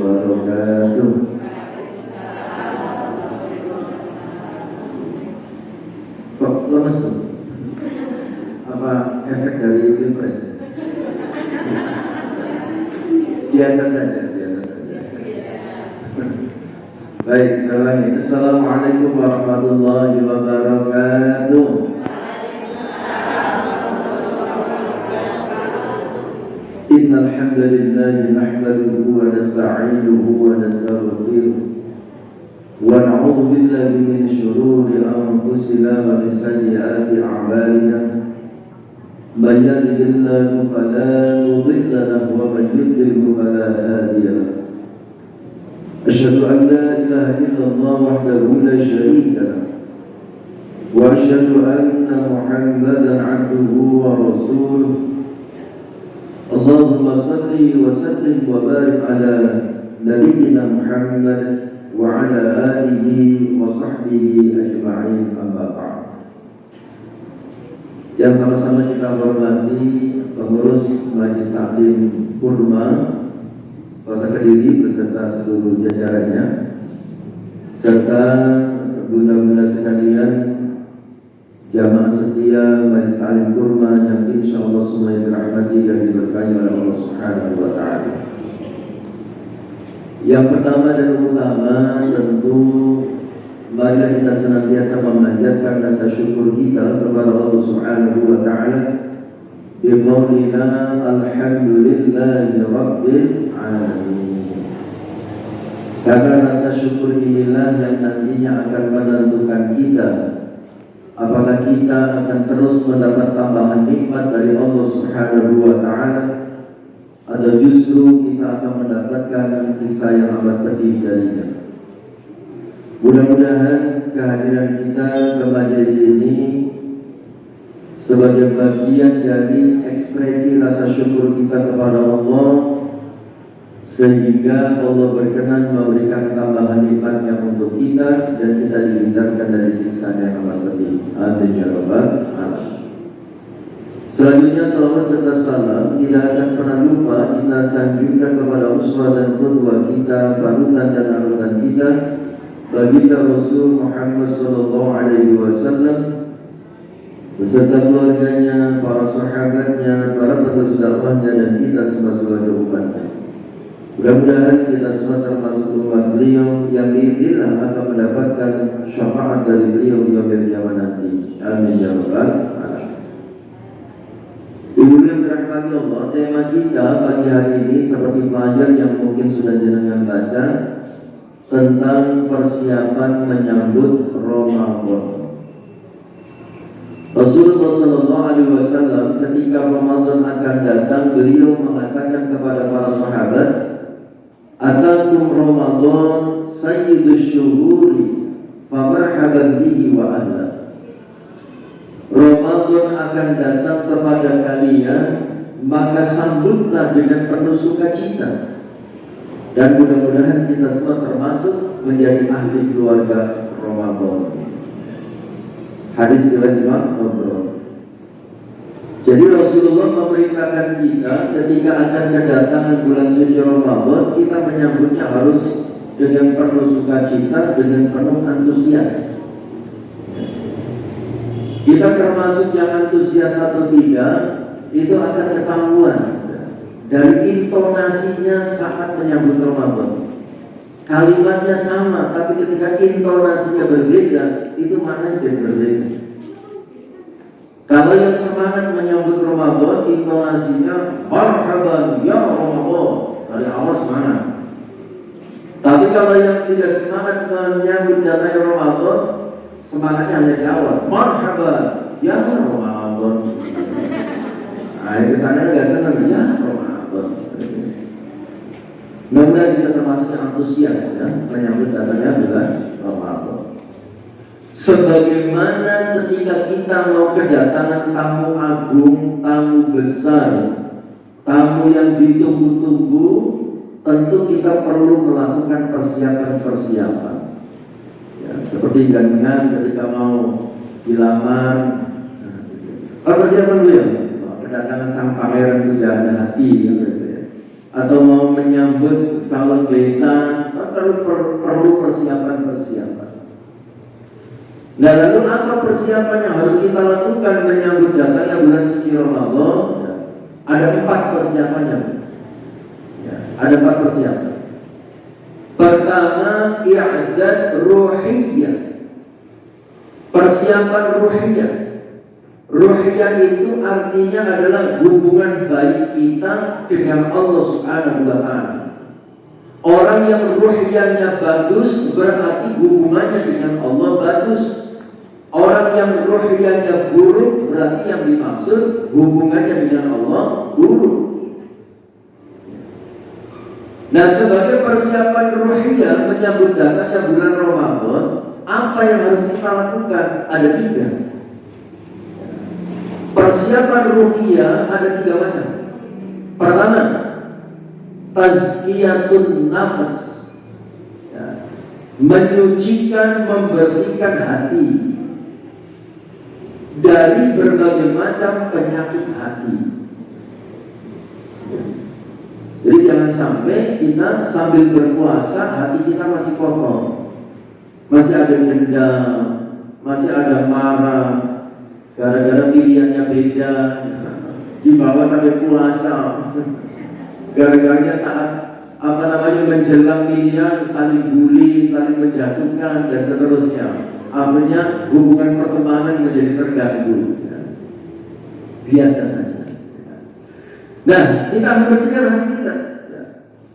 wabarakatuh. Kok lemes tuh? Apa efek dari pilpres? Biasa saja. Baik, kita ulangi. Assalamualaikum warahmatullahi wabarakatuh. Innal hamdalillah nahmaduhu wa nasta'inuhu wa nastaghfiruh wa na'udzu billahi min shururi anfusina wa min sayyiati a'malina. Man yahdihillahu fala mudilla lahu wa man yudlil fala hadiya lahu. Asyhadu an la ilaha illallah wahdahu la syarika lahu wa asyhadu anna Muhammadan 'abduhu wa rasuluh. Allahumma salli wa sallim wa barik ala nabiyyina Muhammad wa ala alihi wa sahbihi ajma'in, amma ba'd. Yang sama-sama kita hormati pengurus Majelis Taklim Kurma Kota Kediri beserta seluruh jajarannya, serta bunda-bunda sekalian, jamaah setia Majelis Taklim Kurma yang insyaallah semuanya dirahmati dan diberkahi oleh Allah Subhanahu wa taala. Yang pertama dan utama tentu mari kita senantiasa memanjatkan rasa syukur kita kepada Allah Subhanahu wa taala biqaulina alhamdulillahi rabbil alamin. Karena rasa syukur inilah yang nantinya akan menentukan kita apakah kita akan terus mendapat tambahan nikmat dari Allah Subhanahu wa taala atau justru kita akan mendapatkan siksa yang amat pedih darinya. Mudah-mudahan kehadiran kita ke majelis ini sebagai bagian dari ekspresi rasa syukur kita kepada Allah, sehingga Allah berkenan memberikan tambahan nikmatnya untuk kita dan kita dihindarkan dari siksa yang amat pedih. Amin ya rabbal alamin. Selanjutnya salawat serta salam tidak akan pernah lupa kita sanjungkan kepada uswah dan qudwah kita, panutan dan anutan kita, baginda Rasul Muhammad sallallahu alaihi wasallam beserta keluarganya, para sahabatnya, para penerus dakwahnya dan kita semua sebagai umatnya. Mudah-mudahan kita semua termasuk umat beliau yang biidznillah akan mendapatkan syafaat dari beliau di yaumil qiyamah nanti. Amin ya rabbal alamin. Ibu yang dirahmati Allah, tema kita pagi hari ini seperti pelajar yang mungkin sudah jenengan baca tentang persiapan menyambut Ramadan. Rasulullah sallallahu alaihi wasallam ketika Ramadan akan datang, beliau mengatakan kepada para sahabat, "Atakum Ramadan sayyidus syuhuri, famarhaban bihi wa ahla." Ramadan akan datang kepada kalian, maka sambutlah dengan penuh sukacita. Dan mudah-mudahan kita semua termasuk menjadi ahli keluarga Ramadan. Hadis riwayat Imam Bukhari. Jadi Rasulullah memerintahkan kita ketika akan kedatangan bulan suci Ramadan, kita menyambutnya harus dengan penuh sukacita, dengan penuh antusias. Kita termasuk yang antusias atau tidak, itu akan ketahuan dari intonasinya saat menyambut Ramadan. Kalimatnya sama, tapi ketika intonasinya berbeda, itu maknanya jadi berbeda. Kalau yang semangat menyambut Ramadan, intonasinya marhaban ya Ramadan, dari awal semangat. Tapi kalau yang tidak semangat menyambut datangnya Ramadan, semangatnya hanya di awal, marhaban ya Ramadan. Nah, ke sana nggak senang ya Ramadan. Mudah-mudahan kita termasuk yang antusias ya, menyambut datangnya bulan Ramadan. Sebagaimana ketika kita mau kedatangan tamu agung, tamu besar, tamu yang ditunggu-tunggu, tentu kita perlu melakukan persiapan-persiapan. Ya, seperti gandengan ketika mau dilamar, persiapan dulu ya, kedatangan sang pangeran pujaan hati, gitu ya. atau mau menyambut calon besan, perlu persiapan. Nah, lalu apa persiapan yang harus kita lakukan menyambut datangnya bulan suci Ramadan? Ada 4 persiapannya. Ya, ada 4 persiapan. Pertama, i'dad ruhiyah. Persiapan ruhiyah. Ruhiyah itu artinya adalah hubungan baik kita dengan Allah Subhanahu wa Ta'ala. Orang yang ruhiyahnya bagus berarti hubungannya dengan Allah bagus. Orang yang ruhiyahnya buruk berarti yang dimaksud hubungannya dengan Allah buruk. Nah, sebagai persiapan ruhiyah menyambut datangnya bulan Ramadan, apa yang harus kita lakukan? Ada 3. Persiapan ruhiyah ada 3 macam. Pertama, tazkiyatun nafas, ya, menyucikan, membersihkan hati dari berbagai macam penyakit hati. Jadi jangan sampai kita sambil berpuasa hati kita masih kotor, masih ada dendam, masih ada marah, gara-gara pilihannya beda, dibawa sampai puasa, gara-garanya saat menjelang pilihan saling bully, saling menjatuhkan dan seterusnya. Akhirnya hubungan pertemanan menjadi terganggu. Biasa saja. Nah, kita harus bersihkan hati kita.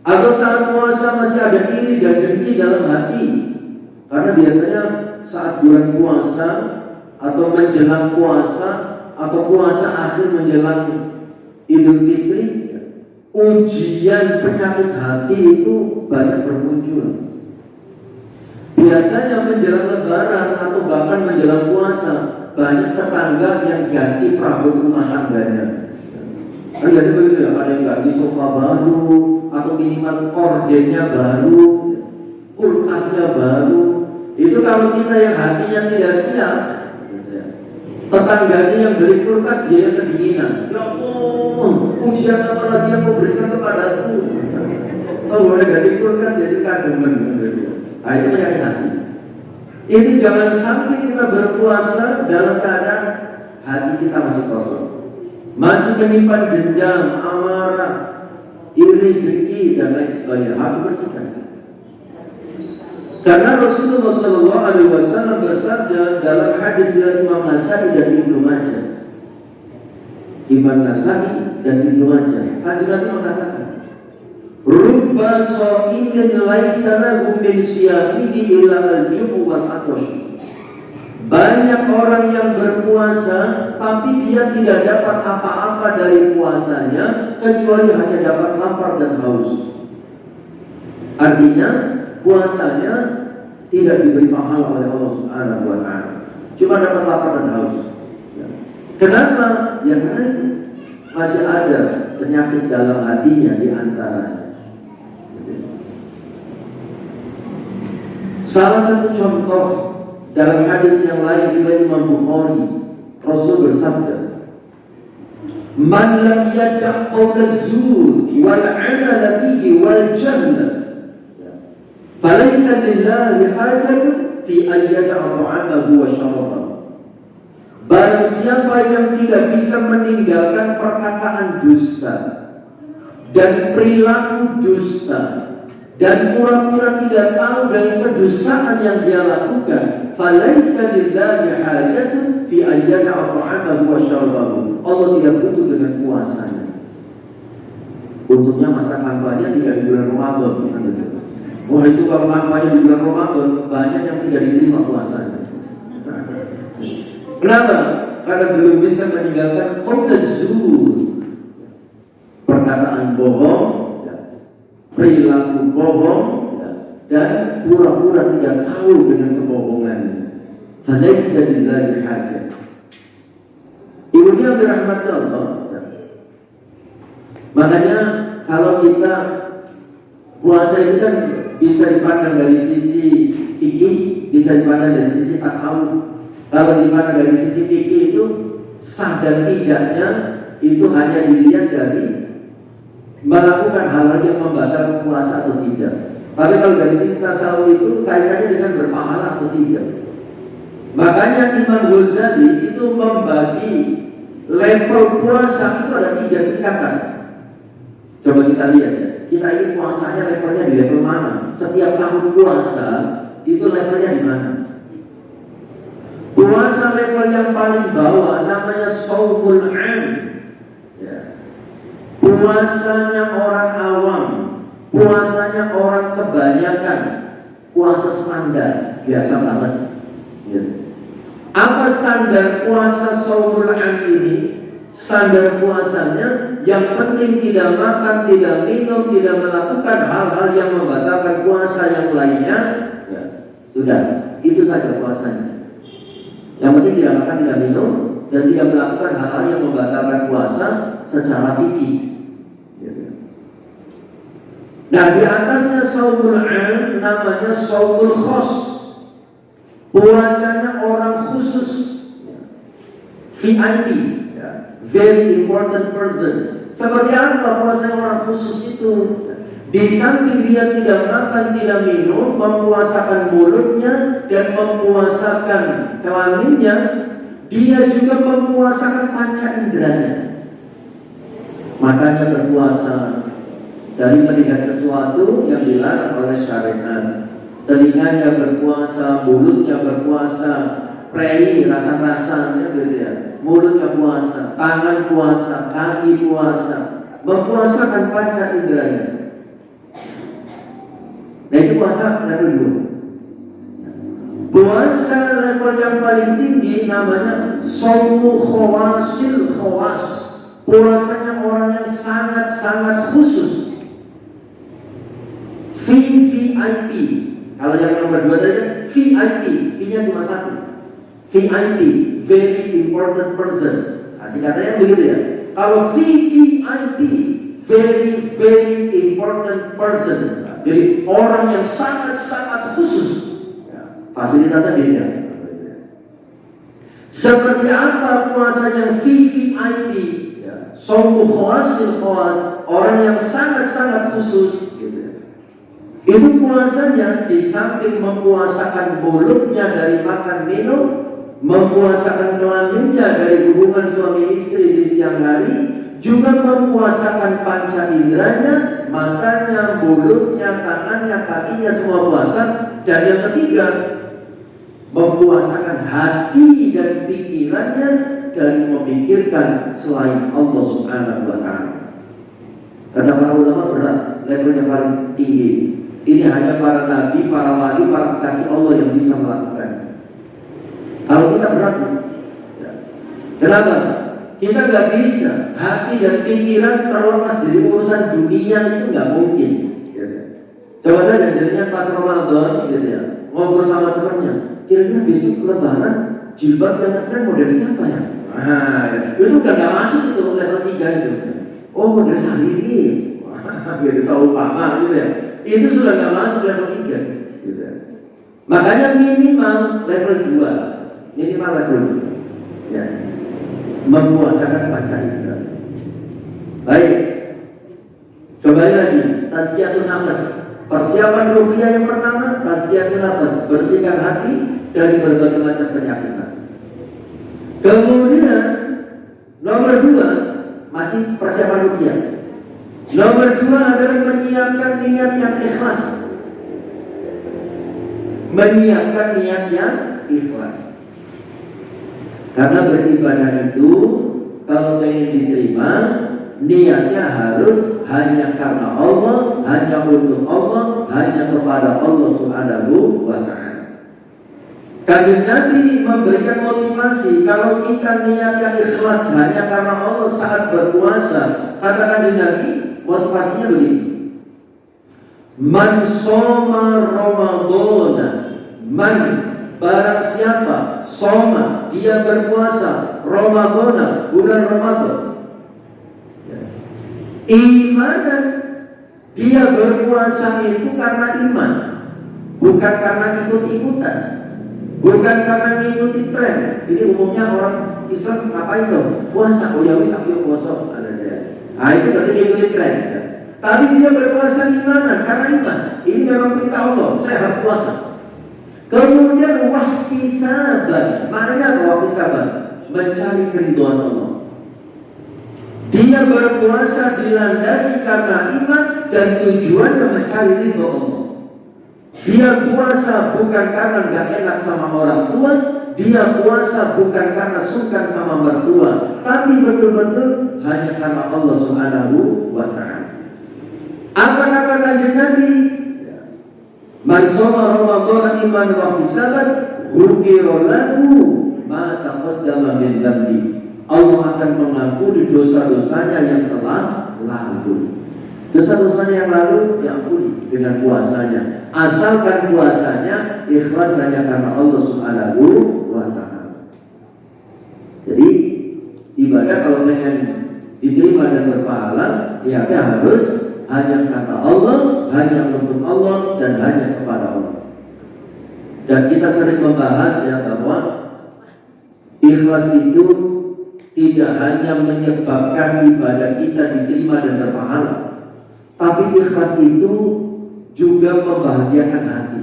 Atau saat puasa masih ada iri dan dengki dalam hati, karena biasanya saat bulan puasa atau menjelang puasa atau puasa akhir menjelang Idul Fitri, ujian penyakit hati itu banyak bermuncul. Biasanya menjelang Lebaran atau bahkan menjelang puasa, banyak tetangga yang ganti perabot rumah tangganya. Kan jadi begitu ya, ada yang ganti sofa baru, atau minimal kordennya baru, kulkasnya baru. Itu kalau kita yang hatinya tidak siap, tetangganya yang beli kulkas dia yang kedinginan. Ya Allah, ujian apa lagi yang mau berikan kepadaku? Kalau boleh ganti kulkas jadi kademen. Nah, itu penyakit hati. Ini jangan sampai kita berpuasa dalam keadaan hati kita masih kotor, masih menyimpan dendam, amarah, iri, dengki dan lain sebagainya. Harus bersihkan. Karena Rasulullah SAW bersabda dalam hadis dari Imam Nasai dan Ibnu Majah. Imam Nasai dan Ibnu Majah. Hadis Nabi mengatakan, "Rubba sha'imin laisa lahu min siyamihi illa al-jumu wal atash." Banyak orang yang berpuasa tapi dia tidak dapat apa-apa dari puasanya kecuali hanya dapat lapar dan haus. Artinya puasanya tidak diberi pahala oleh Allah Subhanahu wa Ta'ala, cuma dapat lapar dan haus. Kenapa? Ya karena itu masih ada penyakit dalam hatinya di antaranya. Salah satu contoh dalam hadis yang lain riwayat Imam Bukhari, Rasul bersabda, "Man lam yada' qawla zur wal 'amala bihi wal jannah, falaysa lillahi hajatun fi an yada'a ta'amahu wa syarabahu." Barang siapa yang tidak bisa meninggalkan perkataan dusta dan perilaku dusta dan pura-pura tidak tahu dari kedustaan yang dia lakukan, falaisa lillahi hajatun fi an yada'a ta'amahu wa syarabahu. Allah tidak butuh dengan puasanya. Untungnya masa kampanye tidak di bulan Ramadan. Wah, itu kalau kampanye di bulan Ramadan banyak yang tidak diterima puasanya. Kenapa? Karena belum bisa meninggalkan qaul zur, perkataan bohong, perilaku bohong, dan pura-pura tidak tahu dengan kebohongannya. Falaisa lillahi hajat. Ibu yang dirahmati Allah. Makanya kalau kita puasa itu kan bisa dipandang dari sisi fikih, bisa dipandang dari sisi tasawuf. Kalau dipandang dari sisi fikih itu sah dan tidaknya itu hanya dilihat dari melakukan hal-hal yang membatalkan puasa atau tidak. Tapi kalau dari sisi tasawuf itu kaitannya dengan berpahala atau tidak. Makanya Imam Ghazali itu membagi level puasa itu ada 3 tingkatan. Coba kita lihat ya. Kita ini puasanya levelnya di level mana? Setiap tahun puasa itu levelnya di mana? Puasa level yang paling bawah namanya shaumul 'am. Ya. Puasanya orang awam, puasanya orang kebanyakan, puasa standar, biasa banget. Ya. Apa standar puasa shaumul 'am ini? Standar puasanya yang penting tidak makan, tidak minum, tidak melakukan hal-hal yang membatalkan puasa yang lainnya. Ya, sudah, itu saja puasanya. Yang penting tidak makan, tidak minum, dan tidak melakukan hal-hal yang membatalkan puasa secara fikih. Ya. Nah, di atasnya shaumul 'am namanya shaumul khos. Puasanya orang khusus, VIP. Very important person. Seperti apa puasa orang khusus itu? Di samping dia tidak makan, tidak minum, mempuasakan mulutnya dan mempuasakan kelaminnya, dia juga mempuasakan panca inderanya. Matanya berpuasa dari melihat sesuatu yang dilarang oleh syariat. Telinganya berpuasa, mulutnya berpuasa, prei rasa-rasanya gitu ya. Mulutnya puasa, tangan puasa, kaki puasa, mempuasakan panca inderanya. Nah itu puasa level 2. Puasa level yang paling tinggi namanya shaumu khawasil khawas. Puasanya orang yang sangat-sangat khusus, VVIP. Kalau yang nomor 2 tadi VIP, V-nya cuma 1. VIP, very important person. Asli katanya begitu ya. Kalau VVIP, very very important person. Jadi orang yang sangat-sangat khusus. Ya, fasilitasnya beda. Seperti apa puasa yang VVIP? Ya, shaumul khawasil khawas, orang yang sangat-sangat khusus. Gitu ya. Itu puasanya di samping mempuasakan mulutnya dari makan minum, mempuasakan kelaminnya dari hubungan suami istri di siang hari, juga mempuasakan panca inderanya, matanya, mulutnya, tangannya, kakinya, semua puasa. Dan yang ketiga, mempuasakan hati dan pikirannya dari memikirkan selain Allah Subhanahu wa Ta'ala. Kata para ulama berat, level yang paling tinggi. Ini hanya para nabi, para wali, para kekasih Allah yang bisa melakukan. Kalau kita berat, ya. Kenapa? Kita nggak bisa hati dan pikiran terlepas dari urusan dunia, itu nggak mungkin. Ya. Coba saja jadinya pas Ramadan, gitu ya, ngobrol sama temannya. Kira-kira besok Lebaran jilbab yang keren model siapa ya? Nah, itu nggak masuk itu level 3 itu. Oh, model Syahrini, gitu seumpama gitu ya. Itu sudah nggak masuk level 3, gitu ya. Makanya minimal level 2. Minimal level 2 ya. Mempuasakan panca indera. Baik, kembali lagi tazkiyatun nafas. Persiapan ruhiyah yang pertama, tazkiyatun nafas, bersihkan hati dari berbagai macam penyakit. Kemudian nomor 2 masih persiapan ruhiyah. Nomor 2 adalah menyiapkan niat yang ikhlas. Menyiapkan niat yang ikhlas. Karena beribadah itu kalau ingin diterima, niatnya harus hanya karena Allah, hanya untuk Allah, hanya kepada Allah Subhanahu wa Ta'ala. Kanjeng Nabi memberikan motivasi kalau kita niat yang ikhlas hanya karena Allah saat berpuasa. Kata Kanjeng Nabi, motivasinya begini: Man shoma Ramadana, man barang siapa soma, dia berpuasa Ramadana, bulan Ramadan, imanan, dia berpuasa itu karena iman, bukan karena ikut-ikutan, bukan karena ngikutin tren. Ini umumnya orang Islam ngapain tuh? Puasa, oh ya wis aku puasa. Nah itu berarti ngikutin tren. Tapi dia berpuasa imanan karena iman. Ini memang perintah Allah, saya harus puasa. Kemudian wahtisaban, maknanya wahtisaban, mencari keridhaan Allah. Dia berpuasa dilandasi karena iman dan tujuannya mencari ridho Allah. Dia puasa bukan karena gak enak sama orang tua, dia puasa bukan karena suka sama mertua, tapi betul-betul hanya karena Allah Subhanahu wa Ta'ala. Apa kata Kanjeng Nabi? Man shoma Ramadan iman wa ihtisaban ghufira lahu ma taqaddama min dhanbi. Allah akan mengampuni dosa-dosanya yang telah lalu. Dosa-dosanya yang lalu diampuni dengan puasanya. Asalkan puasanya ikhlas hanya karena Allah Subhanahu wa Ta'ala. Jadi ibadah kalau pengen diterima dan berpahala, ya harus hanya karena Allah, hanya untuk Allah, dan hanya kepada Allah. Dan kita sering membahas ya bahwa ikhlas itu tidak hanya menyebabkan ibadah kita diterima dan berpahala, tapi ikhlas itu juga membahagiakan hati.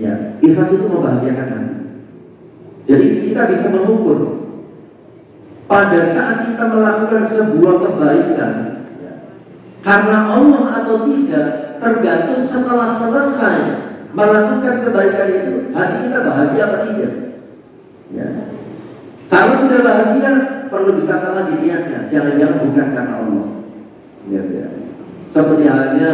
Ya, ikhlas itu membahagiakan hati. Jadi kita bisa mengukur pada saat kita melakukan sebuah kebaikan karena Allah atau tidak tergantung setelah selesai melakukan kebaikan itu hati kita bahagia atau tidak. Ya. Kalau tidak bahagia perlu ditata lagi niatnya, jangan-jangan bukan karena Allah. Ya. Seperti halnya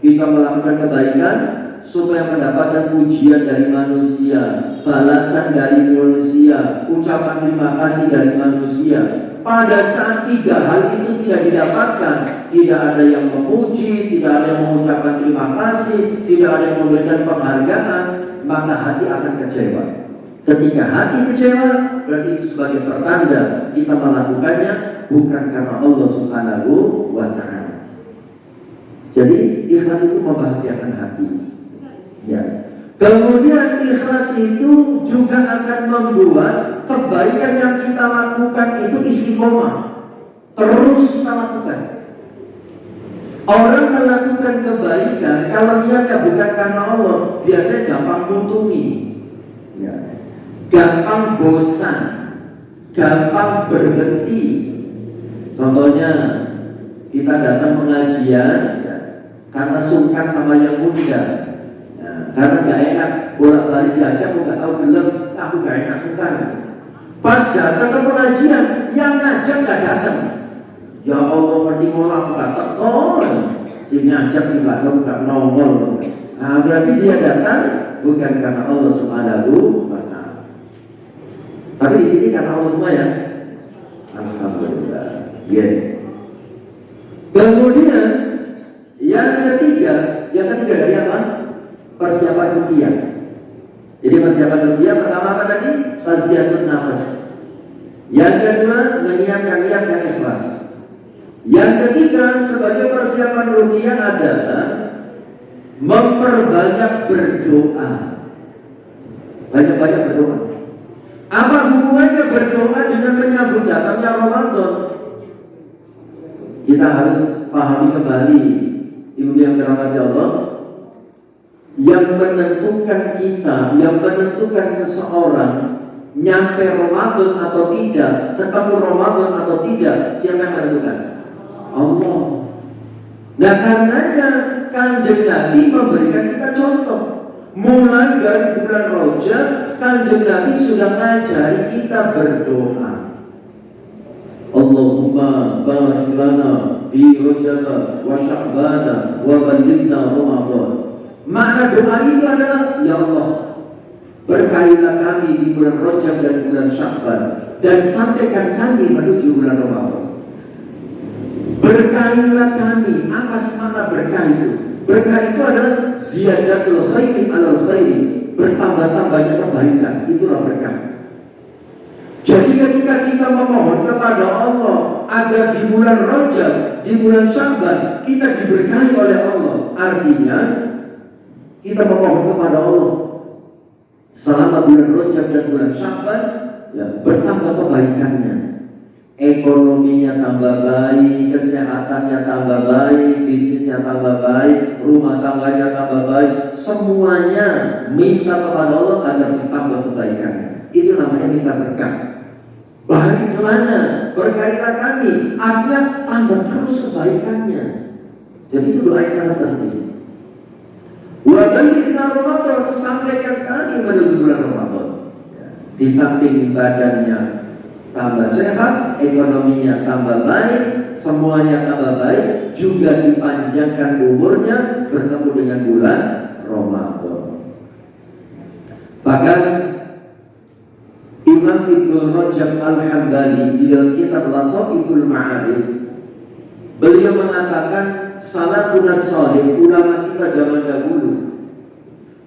kita melakukan kebaikan supaya mendapatkan pujian dari manusia, balasan dari manusia, ucapan terima kasih dari manusia. Pada saat tiga hal itu tidak didapatkan, tidak ada yang memuji, tidak ada yang mengucapkan terima kasih, tidak ada yang memberikan penghargaan, maka hati akan kecewa. Ketika hati kecewa, berarti itu sebagai pertanda kita melakukannya bukan karena Allah Subhanahu wa Ta'ala. Jadi ikhlas itu membahagiakan hati. Ya. Kemudian ikhlas itu juga akan membuat kebaikan yang kita lakukan itu istiqomah, terus kita lakukan. Orang melakukan kebaikan kalau niatnya bukan karena Allah, biasanya gampang muntumi, ya. Gampang bosan, gampang berhenti. Contohnya kita datang pengajian ya, karena sungkan sama yang muda. Karena gak enak bolak-balik diajak, aku gak tahu belum, aku gak enak sungkan. Pas datang ke pengajian, yang ngajak gak datang. Ya Allah ngerti mola, aku gak tekon. Si ngajak di belakang gak nongol. Nah berarti dia datang bukan karena Allah Subhanahu wa Ta'ala. Tapi di sini karena Allah semua ya. Alhamdulillah. Yeah. Kemudian yang ketiga dari apa? Persiapan ruqyah. Jadi persiapan ruqyah pertama apa tadi? Tazkiyatun nafas. Yang kedua menyiapkan niat yang ikhlas. Yang ketiga sebagai persiapan ruqyah adalah memperbanyak berdoa. Banyak-banyak berdoa. Apa hubungannya berdoa dengan menyambut datangnya Ramadan? Kita harus pahami kembali, ibu yang dirahmati Allah. Yang menentukan kita, yang menentukan seseorang nyampe Ramadan atau tidak, ketemu Ramadan atau tidak, siapa yang menentukan? Allah. Nah karenanya Kanjeng Nabi memberikan kita contoh. Mulai dari bulan Rajab, Kanjeng Nabi sudah ngajari kita berdoa. Allahumma barik lana fi Rajab wa Sya'ban wa ballighna Ramadan. Makna doa itu adalah, ya Allah, berkahilah kami di bulan Rajab dan bulan Sya'ban dan sampaikan kami menuju bulan Ramadan. Berkahilah kami. Apa makna berkah itu? Berkah itu adalah ziyadatul khairi alal khairi, bertambah-tambahnya kebaikan. Itulah berkah. Jadi ketika kita memohon kepada Allah agar di bulan Rajab, di bulan Sya'ban kita diberkahi oleh Allah, artinya kita memohon kepada Allah selama bulan Rajab dan bulan Sya'ban ya, bertambah kebaikannya, ekonominya tambah baik, kesehatannya tambah baik, bisnisnya tambah baik, rumah tangganya tambah baik, semuanya minta kepada Allah agar ditambah kebaikannya. Itu namanya minta berkah. Baik mana? Berkailah kami, artinya tambah terus kebaikannya. Jadi itu doa yang sangat penting. Waballina Ramadan, sampaikan kami menuju bulan Ramadan. Di samping badannya tambah sehat, ekonominya tambah baik, semuanya tambah baik, juga dipanjangkan umurnya bertemu dengan bulan Ramadan. Bahkan Imam Ibnu Rajab Al-Hambali di dalam kitab Lataiful Ma'arif, beliau mengatakan salafun salih, ulama kita zaman dahulu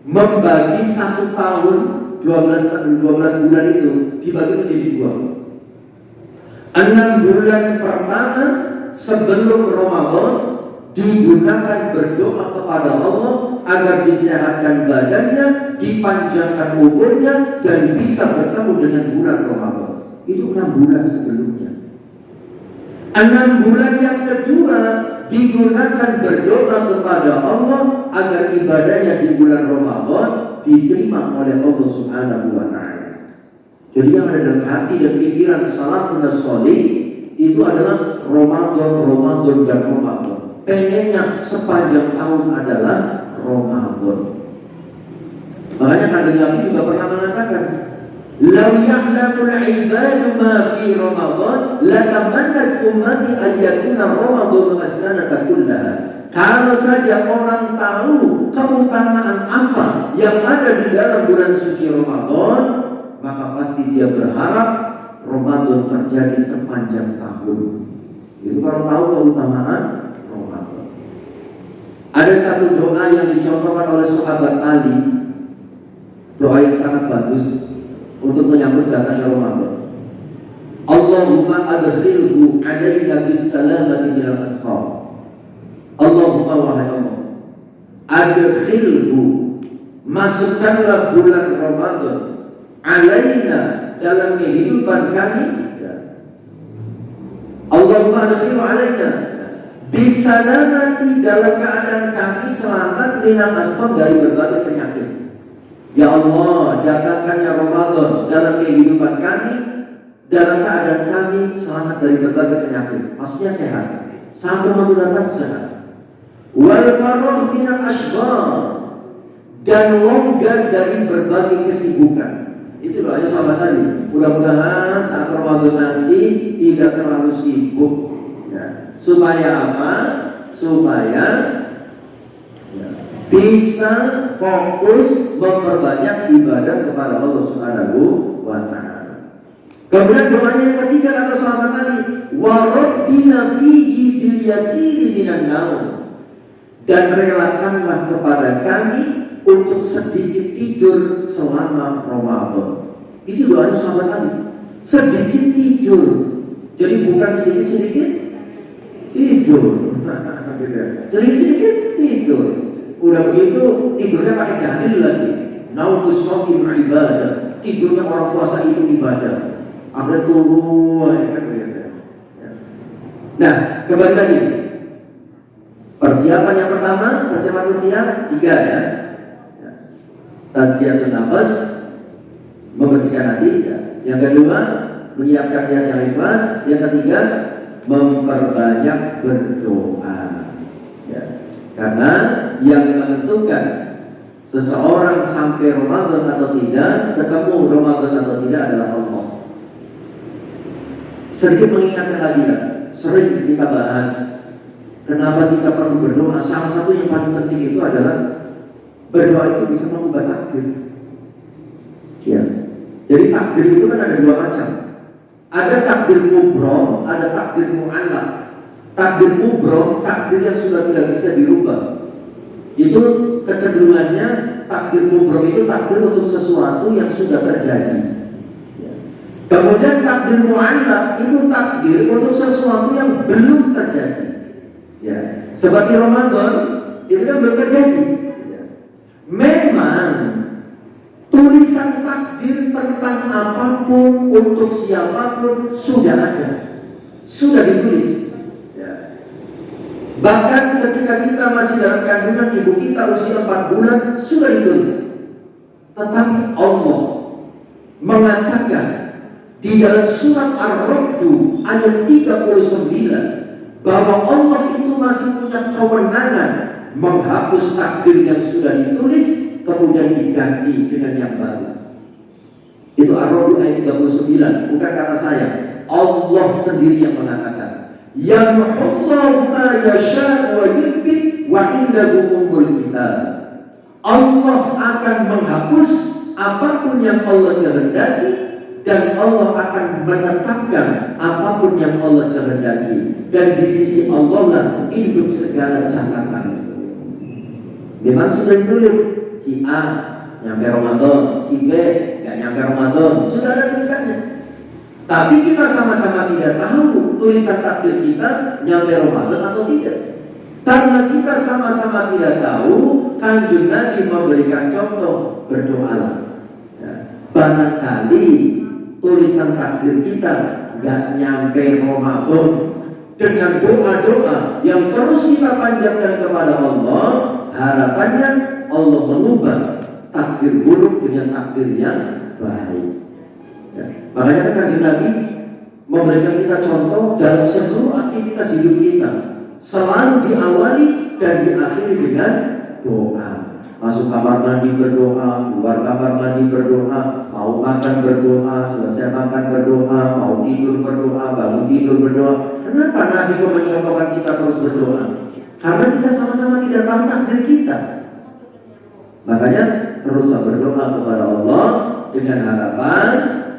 membagi 1 tahun 12 bulan itu dibagi menjadi 2. 6 bulan pertama sebelum Ramadan digunakan berdoa kepada Allah agar disehatkan badannya, dipanjangkan umurnya, dan bisa bertemu dengan bulan Ramadan. Itu 6 bulan sebelumnya. 6 bulan yang kedua digunakan berdoa kepada Allah agar ibadahnya di bulan Ramadan diterima oleh Allah Subhanahu wa Ta'ala. Jadi yang ada dalam hati dan pikiran salafun salih itu adalah Ramadan dan Ramadan. Pengennya sepanjang tahun adalah Ramadan. Makanya kanjeng Nabi juga pernah mengatakan, "Lau ya'lamul 'ibadu ma fi Ramadan, la tamannas ummati an yakuna Ramadan as-sanata kullaha." Kalau saja orang tahu keutamaan apa yang ada di dalam bulan suci Ramadan, maka pasti dia berharap Ramadan terjadi sepanjang tahun. Jadi kalau tahu keutamaan Ramadan. Ada satu doa yang dicontohkan oleh sahabat Ali, doa yang sangat bagus untuk menyambut datangnya Ramadan. Allahumma adkhilhu alaina bis salamati minal asqam. Allahumma wahai Allah, adkhilhu, masukkanlah bulan Ramadan alaina, dalam kehidupan kami. Allahumma adkhilhu alaina bisalamati, dalam keadaan kami selamat minal asqam, dari berbagai penyakit. Ya Allah, datangkannya Ramadan dalam kehidupan kami, dalam keadaan kami selamat dari berbagai penyakit. Maksudnya sehat. Saat Ramadan datang sehat. Wal farah minal ashghal, dan longgar dari berbagai kesibukan. Itu doanya sahabat tadi. Mudah-mudahan saat Ramadan nanti tidak terlalu sibuk. Ya. Supaya apa? Supaya bisa fokus memperbanyak ibadah kepada Allah Subhanahu wa Ta'ala. Kemudian doanya yang ketiga kata sahabat tadi, wa rabbina fihi bil yasiri minan naum, dan relakanlah kepada kami untuk sedikit tidur selama Ramadan. Itu doanya sahabat tadi. Sedikit tidur. Jadi bukan sedikit-sedikit tidur. Sedikit-sedikit tidur. Udah begitu tidurnya pakai dalil lagi. Naumus shaqim ibadah. Tidurnya orang puasa itu ibadah. Ada turun kan begitu. Nah, kembali lagi. Persiapan yang pertama, persiapan rupiah 3 ya. Tazkiyatun nafas, membersihkan hati ya. Yang kedua, menyiapkan niat yang ikhlas. Yang ketiga, memperbanyak berdoa ya. Karena yang menentukan seseorang sampai Ramadan atau tidak, ketemu Ramadan atau tidak adalah Allah. Sedikit mengingatkan lagi ya, sering kita bahas kenapa kita perlu berdoa. Salah satu yang paling penting itu adalah berdoa itu bisa mengubah takdir. Ya. Jadi takdir itu kan ada 2 macam. Ada takdir mubrom, ada takdir mu'allaq. Takdir mubrom, takdir yang sudah tidak bisa dirubah. Itu kecenderungannya takdir mubrom itu takdir untuk sesuatu yang sudah terjadi. Ya. Kemudian takdir mu'allaq itu takdir untuk sesuatu yang belum terjadi. Ya. Seperti Ramadan itu kan belum terjadi. Memang tulisan takdir tentang apapun untuk siapapun sudah ada. sudah ditulis. Ya. Bahkan ketika kita masih dalam kandungan ibu kita usia 4 bulan sudah ditulis. Tetapi Allah mengatakan di dalam surat Ar-Ra'd ayat 39 bahwa Allah itu masih punya kewenangan menghapus takdir yang sudah ditulis kemudian diganti dengan yang baru. Itu Ar-Ra'd ayat 39, bukan kata saya. Allah sendiri yang mengatakan, "Yamhullahu ma yasha'u wa yuthbit wa indahu ummul kitab." Allah akan menghapus apapun yang Allah kehendaki dan Allah akan menetapkan apapun yang Allah kehendaki, dan di sisi Allah lah induk segala catatan. Memang sudah ditulis si A nyampe Ramadan, si B nggak nyampe Ramadan, sudah ada tulisannya. Tapi kita sama-sama tidak tahu tulisan takdir kita nyampe Ramadan atau tidak. Karena kita sama-sama tidak tahu, Kanjeng Nabi memberikan contoh, berdoalah. Ya. Barangkali tulisan takdir kita nggak nyampe Ramadan, dengan doa-doa yang terus kita panjatkan kepada Allah, harapannya Allah mengubah takdir buruk dengan takdir yang baik. Ya. Makanya Kanjeng Nabi memberikan kita contoh dalam seluruh aktivitas hidup kita, selalu diawali dan diakhiri dengan doa. Masuk kamar mandi berdoa, keluar kamar mandi berdoa, mau makan berdoa, selesai makan berdoa, mau tidur berdoa, bangun tidur berdoa. Kenapa Nabi kok mencontohkan kita terus berdoa? Karena kita sama-sama tidak tahu takdir kita. Makanya teruslah berdoa kepada Allah dengan harapan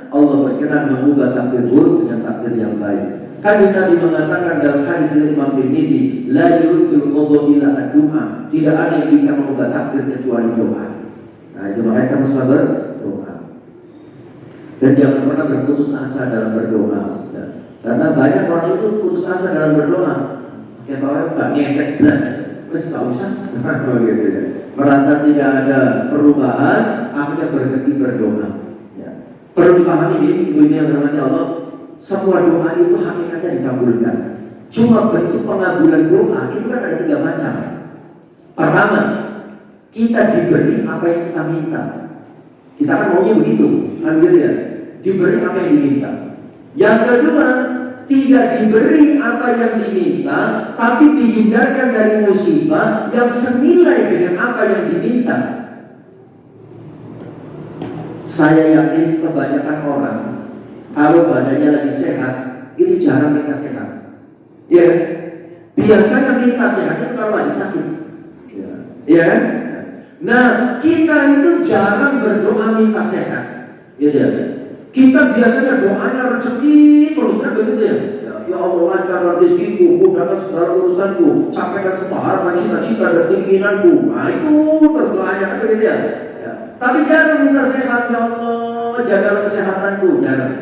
Allah berkenan mengubah takdir buruk dengan takdir yang baik. Kanjeng Nabi mengatakan dalam hadis Imam Tirmidzi, la yuruddul qadha illa ad-du'a. Tidak ada yang bisa mengubah takdir kecuali doa. Nah, itu makanya kita harus berdoa. Dan jangan pernah berputus asa dalam berdoa. Ya. Karena banyak orang itu putus asa dalam berdoa. Kayak tahu enggak ngefek belas. Terus enggak usah. Begitu ya. Merasa tidak ada perubahan, akhirnya berhenti berdoa. Ya. Perlu dipahami ini yang berhati Allah. Semua doa itu hakikatnya dikabulkan. Cuma bentuk pengabulan doa itu kan ada 3 macam. Pertama, kita diberi apa yang kita minta. Kita kan maunya begitu, kan gitu ya. Diberi apa yang diminta. Yang kedua, tidak diberi apa yang diminta, tapi dihindarkan dari musibah yang senilai dengan apa yang diminta. Saya yakin kebanyakan orang kalau badannya lagi sehat, itu jarang minta sehat. Ya, biasanya minta sehat itu kalau lagi sakit. Ya kan? Nah, kita itu jarang berdoa minta sehat. Ya. Kita biasanya doanya rezeki terus kan begitu ya. Ya Allah, lancarkan rezekiku, mudahkan segala urusanku, capaikan semua cita-cita dan keinginanku. Nah, itu berdoanya kan begitu ya. Tapi jarang minta sehat, ya Allah, jaga kesehatanku, jarang.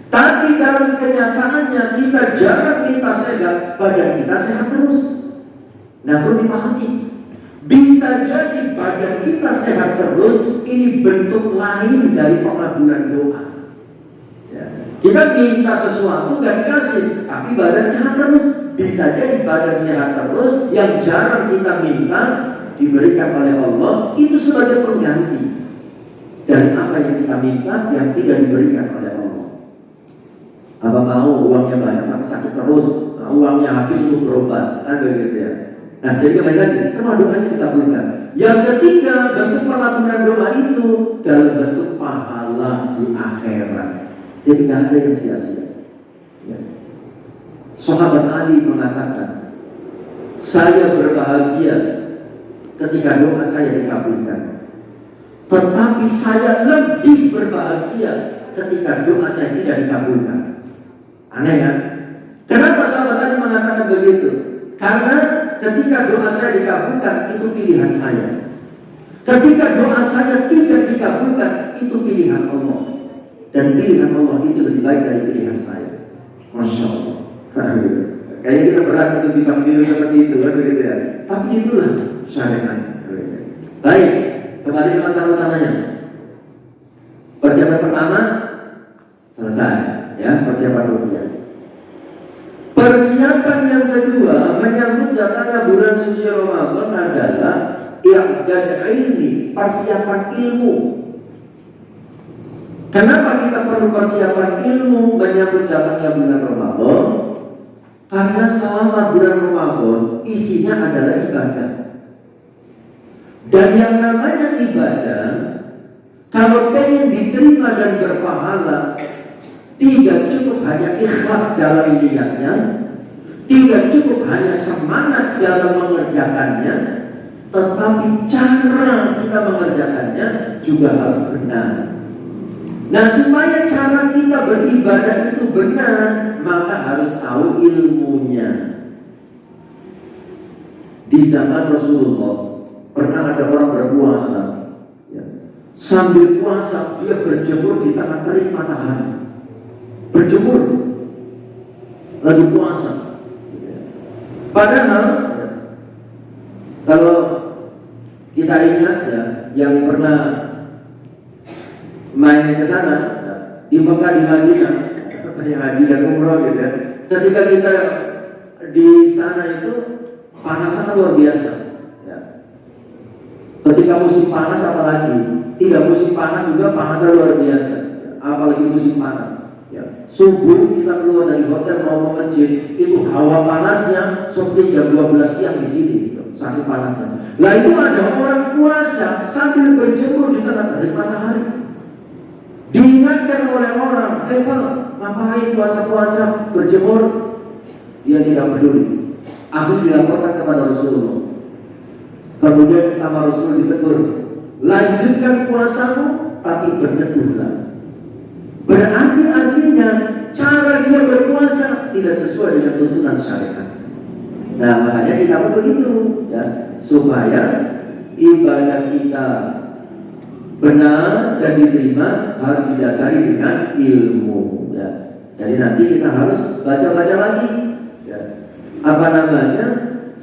Tapi dalam kenyataannya kita jarang minta sehat, badan kita sehat terus. Nah, perlu dipahami, bisa jadi badan kita sehat terus, ini bentuk lain dari pengabulan doa. Ya. Kita minta sesuatu gak dikasih, tapi badan sehat terus. Bisa jadi badan sehat terus, yang jarang kita minta diberikan oleh Allah, itu sebagai pengganti dari apa yang kita minta yang tidak diberikan oleh Allah. Apa mau uangnya banyak tapi sakit terus, nah, uangnya habis untuk berobat, kan begitu ya. Nah, jadi kembali lagi, semua doanya dikabulkan. Yang ketiga, bentuk pengampunan doa itu dalam bentuk pahala di akhirat. Jadi tidak ada yang sia-sia. Ya. Sahabat Ali mengatakan, saya berbahagia ketika doa saya dikabulkan. Tetapi saya lebih berbahagia ketika doa saya tidak dikabulkan. Aneh kan? Kenapa sahabat tadi mengatakan begitu? Karena ketika doa saya dikabulkan, itu pilihan saya. Ketika doa saya tidak dikabulkan, itu pilihan Allah. Dan pilihan Allah itu lebih baik dari pilihan saya. Masya Allah. Kayaknya kita berat untuk bisa memilih seperti itu, kan begitu ya? Tapi itulah syariat. Baik, kembali ke masalah utamanya. Persiapan pertama selesai. Ya, persiapan rupiah. persiapan yang kedua menyambut datangnya bulan suci Ramadan adalah i'dad ilmi, persiapan ilmu. Kenapa kita perlu persiapan ilmu menyambut datangnya bulan Ramadan? Karena selama bulan Ramadan isinya adalah ibadah. Dan yang namanya ibadah, kalau pengen diterima dan berpahala, tidak cukup hanya ikhlas dalam niatnya, tidak cukup hanya semangat dalam mengerjakannya, tetapi cara kita mengerjakannya juga harus benar. Nah, supaya cara kita beribadah itu benar, maka harus tahu ilmunya. Di zaman Rasulullah pernah ada orang berpuasa, ya. Sambil puasa dia berjemur di tengah terik matahari. Berjemur lagi puasa. Padahal ya, kalau kita ingat ya, yang pernah main ke sana ya, di Mekah, di Madinah, yang haji dan umroh gitu ya. Ketika kita di sana itu panasnya luar biasa. Ya. Ketika musim panas apalagi, tidak musim panas juga panasnya luar biasa. Ya. Apalagi musim panas. Ya. Subuh kita keluar dari hotel mau ke masjid, itu hawa panasnya seperti jam 12 siang di sini, gitu. Saking panasnya. Lah itu ada orang puasa sambil berjemur di tengah terik matahari. Diingatkan oleh orang, Pak, ngapain puasa-puasa berjemur? Dia tidak peduli. Aku dilaporkan kepada Rasulullah. Kemudian sama Rasul ditegur, lanjutkan puasamu, tapi berteduhlah. Berarti artinya cara dia berpuasa tidak sesuai dengan tuntunan syariat. Nah, makanya kita perlu itu, ya, supaya ibadah kita benar dan diterima harus didasari dengan ilmu. Ya. Jadi nanti kita harus baca-baca lagi, ya, apa namanya,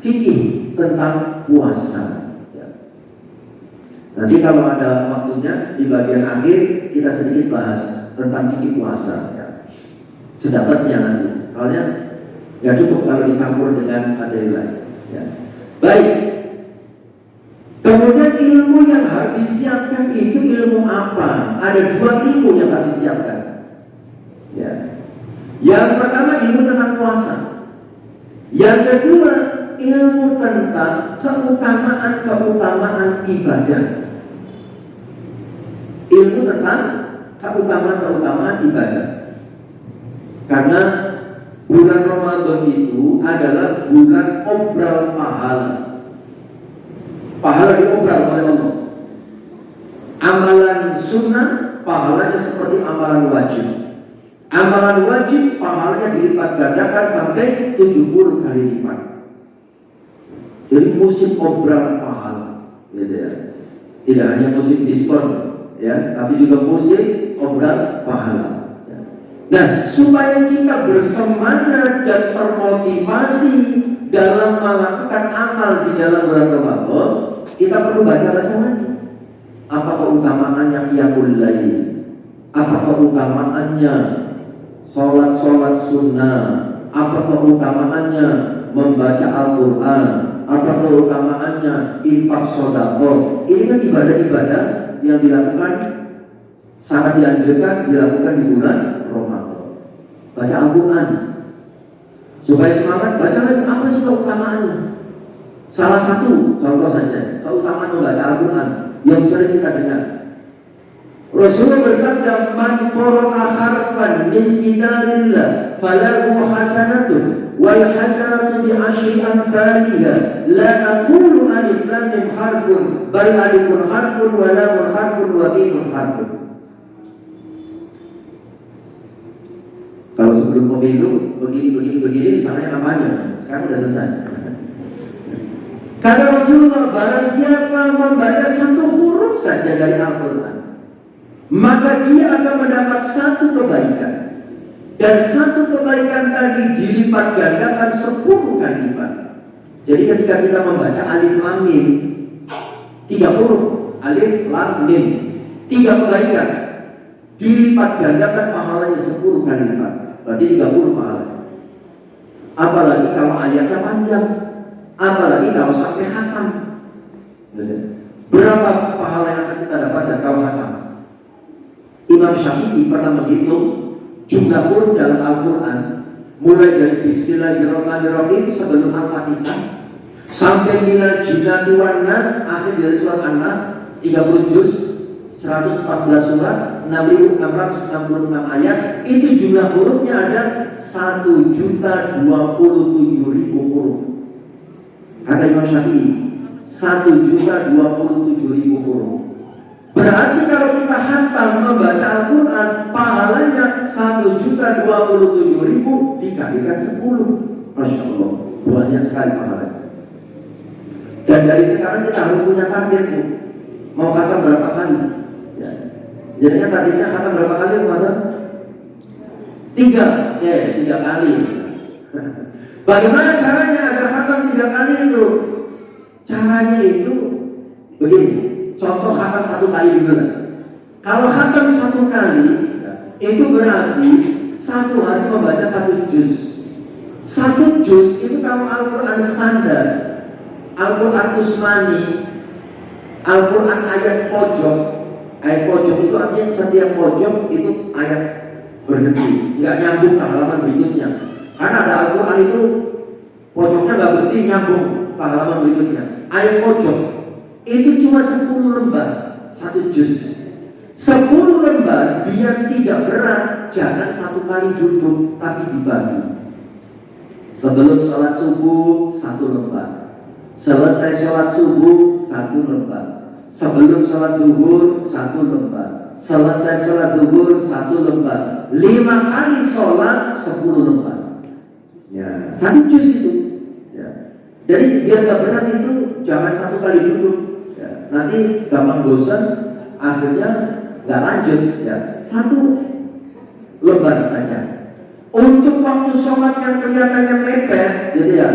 fikih tentang puasa. Ya. Nanti kalau ada waktunya di bagian akhir kita sedikit bahas tentang fikih puasa. Ya. Sedapatnya nanti. Soalnya ya cukup kalau dicampur dengan materi lain. Ya. Baik. Kemudian ilmu yang harus disiapkan itu ilmu apa? Ada dua ilmu yang harus disiapkan. Ya. Yang pertama ilmu tentang puasa. Yang kedua ilmu tentang keutamaan ibadah. Ilmu tentang keutamaan ibadah. Karena bulan Ramadan itu adalah bulan obral pahala. Pahala diobral oleh Allah. Amalan sunnah pahalanya seperti amalan wajib. Amalan wajib pahalanya dilipat gandakan sampai 70 kali lipat. Jadi musim obral pahala, gitu ya. Tidak hanya musim diskon, ya, tapi juga musim obral pahala. Ya. Nah, supaya kita bersemangat dan termotivasi dalam melakukan amal di dalam bulan Ramadan, kita perlu baca-baca lagi. Apa keutamaannya qiyamul lail? Apa keutamaannya sholat sunnah? Apa keutamaannya membaca Al-Quran? Apa keutamaannya infak sedekah? Ini kan ibadah-ibadah yang dilakukan, sangat dianjurkan dilakukan di bulan Ramadan. Baca Al-Quran supaya semangat. Baca lagi, apa sih keutamaannya? Salah satu contoh saja, keutamaan membaca Al-Quran yang sering kita dengar. Rasulullah bersabda, "Man qara'a harfan min kitabillah falahu hasanatun wal hasanatu bi asyri amthaliha la aqulu alif lam mim harfun bal alifun harfun wa lamun harfun wa mimun harfun." Kalau sebelum pemilu begini misalnya kampanye, sekarang sudah selesai. Kata Rasulullah, barang siapa membaca satu huruf saja dari Al-Quran, maka dia akan mendapat satu kebaikan. Dan satu kebaikan tadi dilipat gandakan 10 kali lipat. Jadi ketika kita membaca alif lam mim, 3 huruf, alif lam mim, 3 kebaikan, dilipat gandakan pahalanya 10 kali lipat. Berarti 30 pahala. apalagi kalau ayatnya panjang, apalagi kalau sampai khatam. Berapa pahala yang akan kita dapatkan kalau khatam? Imam Syafi'i pernah menghitung jumlah huruf dalam Al-Quran mulai dari Bismillahirrahmanirrahim sebelum Al-Fatihah sampai minal jinnati wan nas, akhir dari surat An-Nas 30 juz, 114 surat, 6.666 ayat. Itu jumlah hurufnya ada 1.027.000 huruf. Kata Imam Syafi'i, 1.027.000 huruf. Berarti kalau kita hantam membaca Al-Quran, pahalanya 1.027.000 dikalikan 10. Masya Allah, banyak sekali pahalanya. Dan dari sekarang kita harus punya target, Bu. Mau khatam berapa kali? Ya. Jadinya targetnya khatam berapa kali? Tiga kali. Bagaimana caranya agar khatam 3 kali itu? Caranya itu begini. Contoh khatam 1 kali dulu. Kalau khatam 1 kali, itu berarti 1 hari membaca 1 juz. 1 juz itu kalau Al-Quran standar, Al-Quran Usmani, Al-Quran ayat pojok. Ayat pojok itu artinya setiap pojok itu ayat berhenti, nggak nyambung ke halaman berikutnya. Karena ada Al-Quran itu pojoknya nggak berhenti, nyambung ke halaman berikutnya. Ayat pojok itu cuma 10 lembar, 1 juz. 10 lembar biar tidak berat, jangan 1 kali duduk, tapi dibagi. Sebelum sholat subuh 1 lembar, selesai sholat subuh 1 lembar, sebelum sholat duhur 1 lembar, selesai sholat duhur 1 lembar, 5 kali sholat 10 lembar. Ya, 1 juz itu. Ya. Jadi biar gak berat itu jangan 1 kali duduk. Ya. Nanti gampang bosan, akhirnya gak lanjut. Ya. 1 lembar saja. Untuk waktu sholat yang kelihatannya mepet, gitu ya.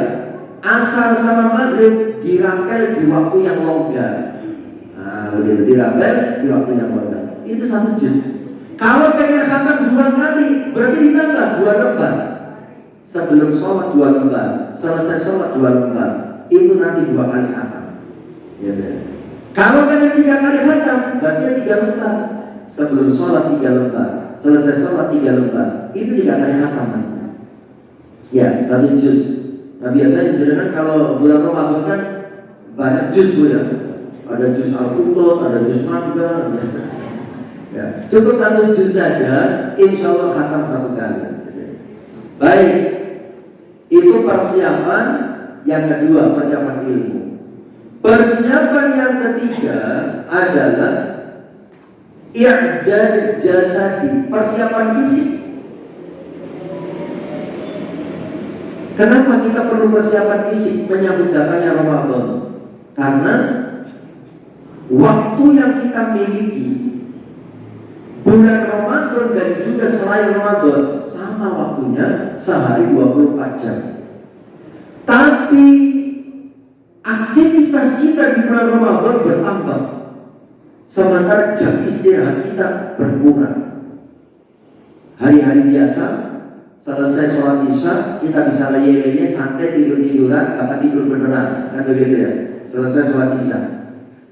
Asar sama maghrib dirampel di waktu yang longgar. Nah, begitu dirampel di waktu yang longgar. Itu 1 juz. Kalau pengen khatam 2 kali, berarti ditambah 2 lembar. Sebelum sholat 2 lembar, selesai sholat 2 lembar. Itu nanti 2 kali khatam. Ya, kalau pengen 3 kali khatam, berarti 3 lembar. Sebelum sholat 3 lembar, selesai sholat 3 lembar. Itu 3 kali khatam. Ya, 1 juz. Nah biasanya kan kalau bulan Ramadan kan banyak juz, Bu, ya. Ada juz Al-Qur'an, ada juz Mangga. Ya. Cukup 1 juz saja, insya Allah khatam 1 kali. Baik, itu persiapan yang kedua, persiapan ilmu. Persiapan yang ketiga adalah i'dad jasadi, persiapan fisik. Kenapa kita perlu persiapan fisik menyambut datangnya Ramadan? Karena waktu yang kita miliki bulan Ramadan dan juga selain Ramadan sama waktunya sehari 24 jam. Tapi aktivitas kita di bulan Ramadan bertambah, sementara jam istirahat kita berkurang. Hari-hari biasa selesai sholat isya kita bisa leye-leye, santai, tidur-tiduran, kata tidur beneran, kan begitu ya. Selesai sholat isya.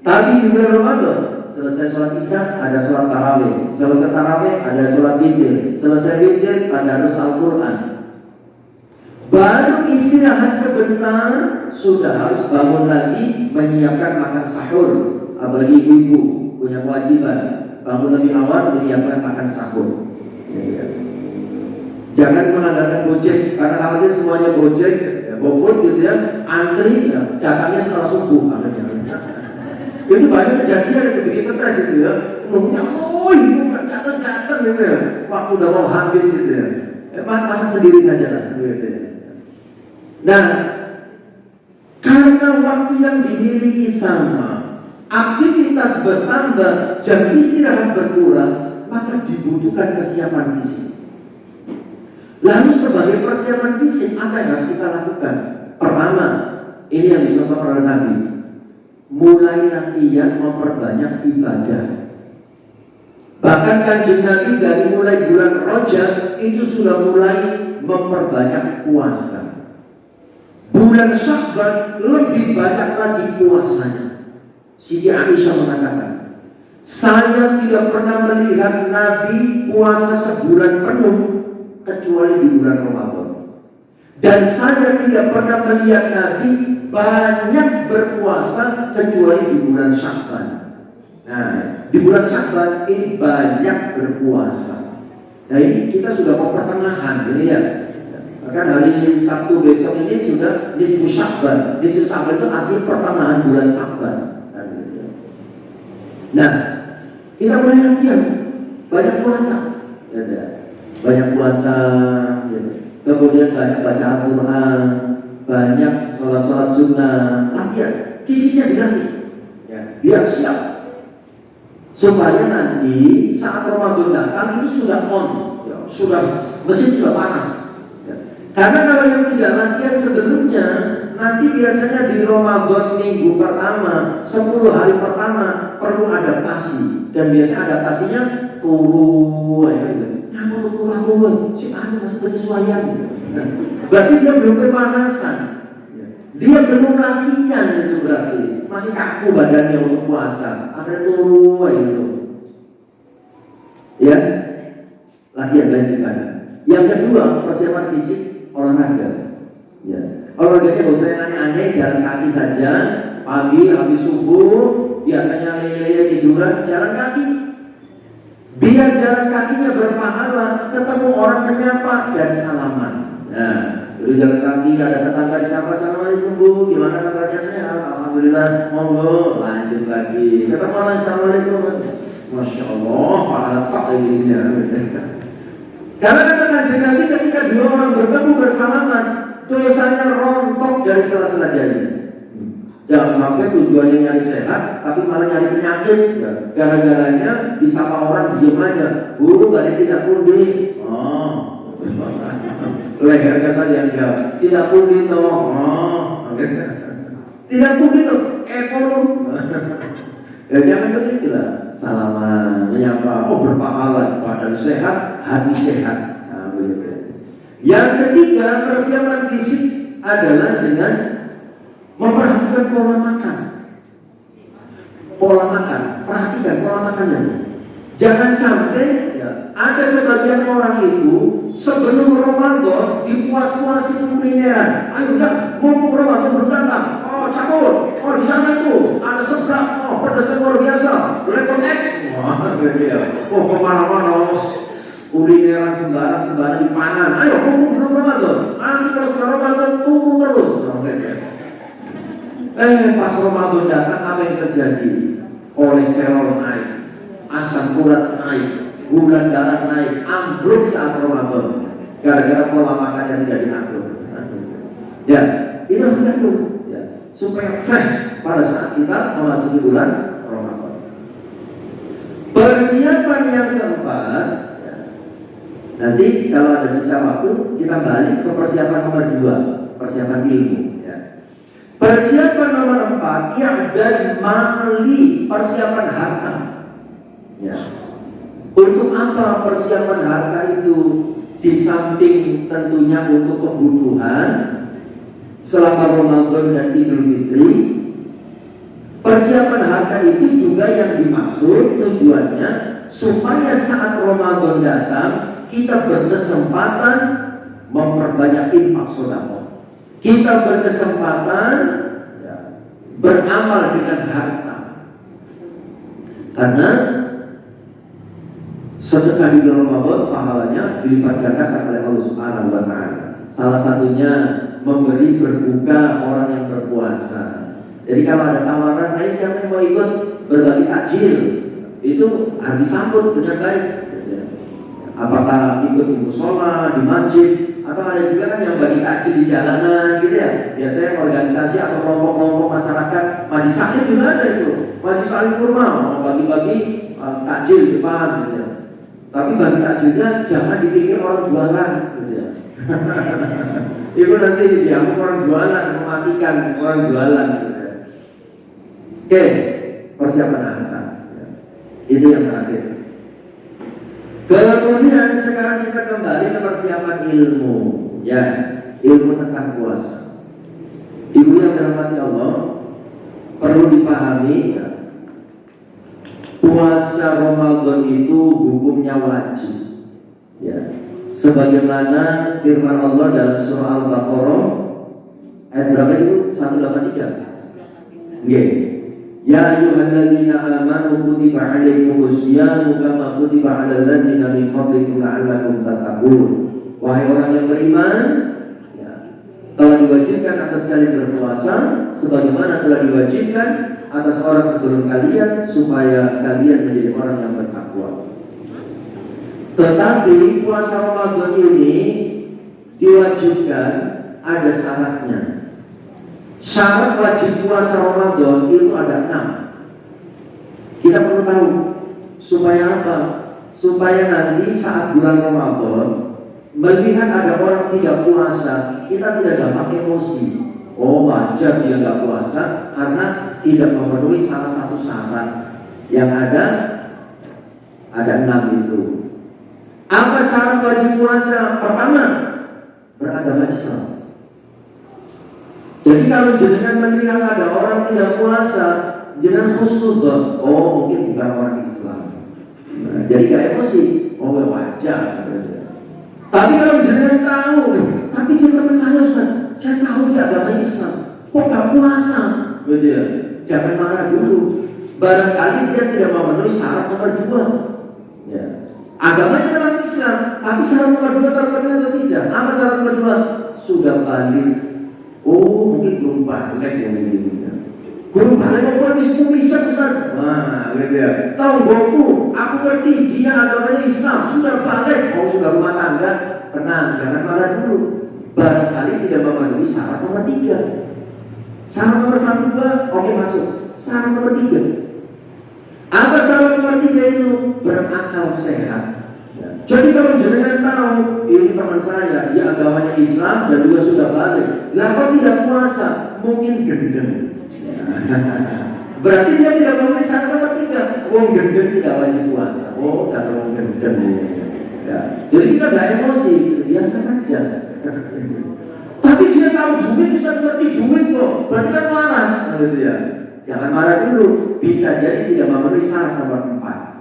Tapi di bulan Ramadan selesai sholat isya ada sholat tarawih, selesai tarawih ada sholat witir, selesai witir ada harus Al-Quran. Baru istirahat sebentar sudah harus bangun lagi menyiapkan makan sahur. Apalagi ibu-ibu punya kewajiban bangun lebih awal menyiapkan makan sahur. Ya. Jangan mengandalkan Gojek, karena khawatir semuanya Gojek, ya, GoFood gitu ya, antri, ya, datangnya setelah subuh akhirnya. Itu banyak kejadian yang bikin stres gitu ya. Ngomongnya, ibu gak datang gitu ya, waktu udah mau habis gitu ya. Masa sendiri aja lah gitu ya. Nah, karena waktu yang dimiliki sama, aktivitas bertambah, jam istirahat berkurang, maka dibutuhkan kesiapan fisik. Lalu sebagai persiapan fisik apa yang harus kita lakukan? Pertama, ini yang dicontohkan oleh Nabi, mulai latihan memperbanyak ibadah. Bahkan Kanjeng Nabi dari mulai bulan Rajab itu sudah mulai memperbanyak puasa. bulan Sya'ban lebih banyak lagi puasanya. Siti Aisyah mengatakan, saya tidak pernah melihat Nabi puasa sebulan penuh kecuali di bulan Ramadan. Dan saya tidak pernah melihat Nabi banyak berpuasa kecuali di bulan Sya'ban. Nah, di bulan Sya'ban ini banyak berpuasa. Nah, ini kita sudah mau pertengahan, ini ya. Bahkan hari Sabtu besok ini sudah nisfu Sya'ban. Nisfu Sya'ban itu artinya pertengahan bulan Sya'ban. Nah, kita mulai latihan banyak puasa, banyak puasa, kemudian banyak baca Al-Quran, banyak sholat sunnah, latihan, fisiknya dilatih, biar siap, supaya nanti saat Ramadan datang itu sudah on, sudah mesin sudah panas. Karena kalau yang tidak latihan sebelumnya, nanti biasanya di Ramadan minggu pertama, 10 hari pertama perlu adaptasi, dan biasanya adaptasinya turun, si anu masuk penyesuaian. Berarti dia belum pemanasan, dia belum latihan, itu berarti masih kaku badannya untuk puasa. Ada turun itu, ya, latihan dan ibadah. Yang kedua, persiapan fisik, olahraga. Ya, olahraganya gak usah yang aneh-aneh, jalan kaki saja. Pagi habis subuh biasanya lele tiduran, jalan kaki. Biar jalan kakinya berpahala, ketemu orang menyapa dan salaman. Nah, jadi jalan kaki ada tetangga disapa, assalamualaikum bu, gimana kabarnya, sehat? Alhamdulillah, monggo, lanjut lagi. Ketemu orang, assalamualaikum. Masya Allah, pahala tak di sini. Karena kata Nabi, ketika dua orang bertemu bersalaman, dosanya rontok dari sela-sela jari. Jangan sampai tujuannya nyari sehat, tapi malah nyari penyakit. Gara-garanya disapa orang diem aja. Bu, balik tidak pundi. Oh, lehernya saja yang jauh. Tidak pundi toh. Oh, tidak pundi toh. Ekonom. Ya jangan begitu lah. Salaman, menyapa. Oh, berpahala. Badan sehat, hati sehat. Nah, begitu. Yang ketiga, persiapan fisik adalah dengan memperhatikan pola makan. Pola makan, perhatikan pola makannya. Jangan sampai ada sebagian orang itu sebelum Ramadan dipuas-puasin kulineran. Ayo udah, mumpung Ramadan belum datang. Oh, cabut. Oh, di sana itu ada seblak. Oh, pedasnya luar biasa. Level X. Oh, kemana-mana. Kulineran sembarang dipangan. Ayo, mumpung belum Ramadan. Nanti kalau sudah Ramadan tunggu terus. Pas Ramadan datang, apa yang terjadi? Kolesterol naik, asam urat naik, gula darah naik, ambruk saat Ramadan, gara-gara pola makannya tidak diatur. Ya, itu harus diatur, ya, supaya fresh pada saat kita memasuki bulan Ramadan. Persiapan yang keempat, ya, nanti kalau ada sisa waktu kita balik ke persiapan nomor 2, persiapan ilmu. Persiapan nomor 4 yang dari mali, persiapan harta. Ya. Untuk apa persiapan harta itu? Di samping tentunya untuk kebutuhan selama Ramadan dan Idul Fitri, persiapan harta itu juga yang dimaksud tujuannya supaya saat Ramadan datang kita berkesempatan memperbanyak infak sedekah. Kita berkesempatan beramal dengan harta. Karena sedekah di bulan Ramadan pahalanya dilipat gandakan oleh Allah Subhanahu wa taala. Salah satunya memberi berbuka orang yang berpuasa. Jadi kalau ada tawaran, ayo siapa yang mau ikut berbagi takjil, itu harus disambut dengan baik. Apakah ikut di musola, di masjid, atau ada juga kan yang bagi takjil di jalanan gitu ya. Biasanya organisasi atau kelompok-kelompok masyarakat, majlis taklim juga ada itu, majlis taklim kurma, mau bagi-bagi takjil di depan gitu ya. Tapi bagi takjilnya jangan dipikir orang jualan gitu ya. Itu nanti dianggap orang jualan, mematikan orang jualan gitu ya. Oke, persiapan harta. Itu yang terakhir. Kemudian sekarang kita kembali ke persiapan ilmu, ya, ilmu tentang puasa. Ibu yang dirahmati Allah, perlu dipahami ya, puasa Ramadan itu hukumnya wajib. Ya, sebagaimana firman Allah dalam surah Al-Baqarah ayat berapa itu? 183. Nggih. Ya ayyuhalladzina amanu kutiba 'alaikumus syiyamu kama kutiba 'alal ladzina min qablikum la'allakum tattaqun. Wahai orang yang beriman, ya, telah diwajibkan atas kalian berpuasa sebagaimana telah diwajibkan atas orang sebelum kalian supaya kalian menjadi orang yang bertakwa. Tetapi puasa Ramadan ini diwajibkan ada syaratnya. Syarat wajib puasa Ramadan itu ada 6. Kita perlu tahu supaya apa? Supaya nanti saat bulan Ramadan melihat ada orang tidak puasa, kita tidak gampang emosi. Oh, wajar dia nggak puasa karena tidak memenuhi salah satu syarat yang ada 6 itu. Apa syarat wajib puasa? Pertama, beragama Islam. Jadi kalau jenengan melihat ada orang tidak puasa, jenengan husnudzon, oh mungkin bukan orang Islam. Nah, jadi gak emosi, oh wajar. Tapi kalau jenengan tahu, tapi dia teman saya tahu dia agama Islam, kok gak puasa? Gitu ya. Jangan marah dulu. Barangkali dia tidak memenuhi syarat nomor 2. Ya. Agamanya memang Islam, tapi syarat nomor 2 terpenuhi atau tidak? Apa syarat nomor 2? Sudah balik. Oh, mungkin belum balik yang ini. Belum balik, aku bisa Ustaz. Wah, gitu ya. Tahu goku, aku ngerti dia agamanya Islam, sudah balik. Oh, sudah rumah tangga, tenang, jangan marah dulu. Barangkali tidak memenuhi syarat nomor 3. Syarat nomor 1, 2, oke masuk. Syarat nomor 3. Apa syarat nomor 3 itu? Berakal sehat. Jadi kalau jenengan tahu ini teman saya, dia agamanya Islam dan juga sudah balik, lah kok tidak puasa? Mungkin gendeng. Berarti dia tidak memenuhi syarat nomor 3. Wong gendeng tidak wajib puasa. Oh, kalau wong gendeng ya. Jadi kita gak emosi, biasa saja. Tapi dia tahu juwit, Ustaz ngerti juwit kok. Berarti kan waras, gitu ya. Jangan marah dulu. Bisa jadi tidak memenuhi syarat nomor 4.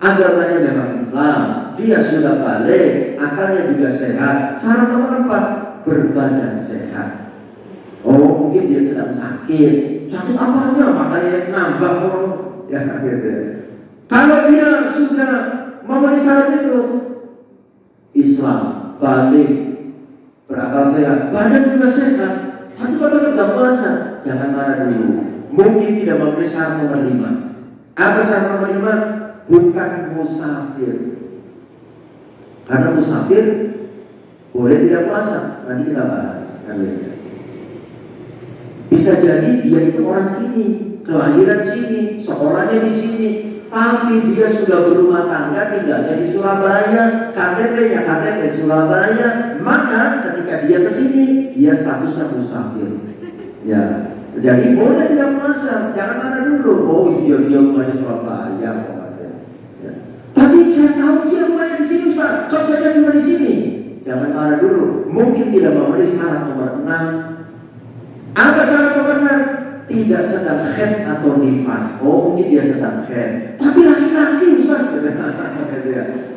Agamanya memang Islam, dia sudah balik, akalnya juga sehat. Syarat nomor 4, berbadan sehat. Oh, mungkin dia sedang sakit. Sakit apanya? Makanya nambah orang. Ya, gitu. Kalau dia sudah memenuhi syarat itu, Islam, balik, berakal sehat, badan juga sehat. Tapi kalau tidak puasa, jangan marah dulu. Mungkin tidak memenuhi syarat nomor 5. Apa syarat nomor 5? Bukan musafir. Karena musafir boleh tidak puasa. Nanti kita bahas. Bisa jadi dia itu orang sini, kelahiran sini, sekolahnya di sini, tapi dia sudah berumah tangga, tinggalnya di Surabaya, KTP-nya KTP Surabaya. Maka ketika dia ke sini, dia statusnya musafir. Ya, jadi boleh tidak puasa. Jangan marah dulu. Oh iya, dia rumahnya Surabaya. Tapi saya tahu dia rumahnya di sini, Ustaz. Kerjanya juga di sini. Jangan marah dulu. Mungkin tidak memenuhi syarat nomor 6. Apa syarat nomor 6? Tidak sedang haid atau nifas. Oh, mungkin dia sedang haid. Tapi laki-laki, Ustaz.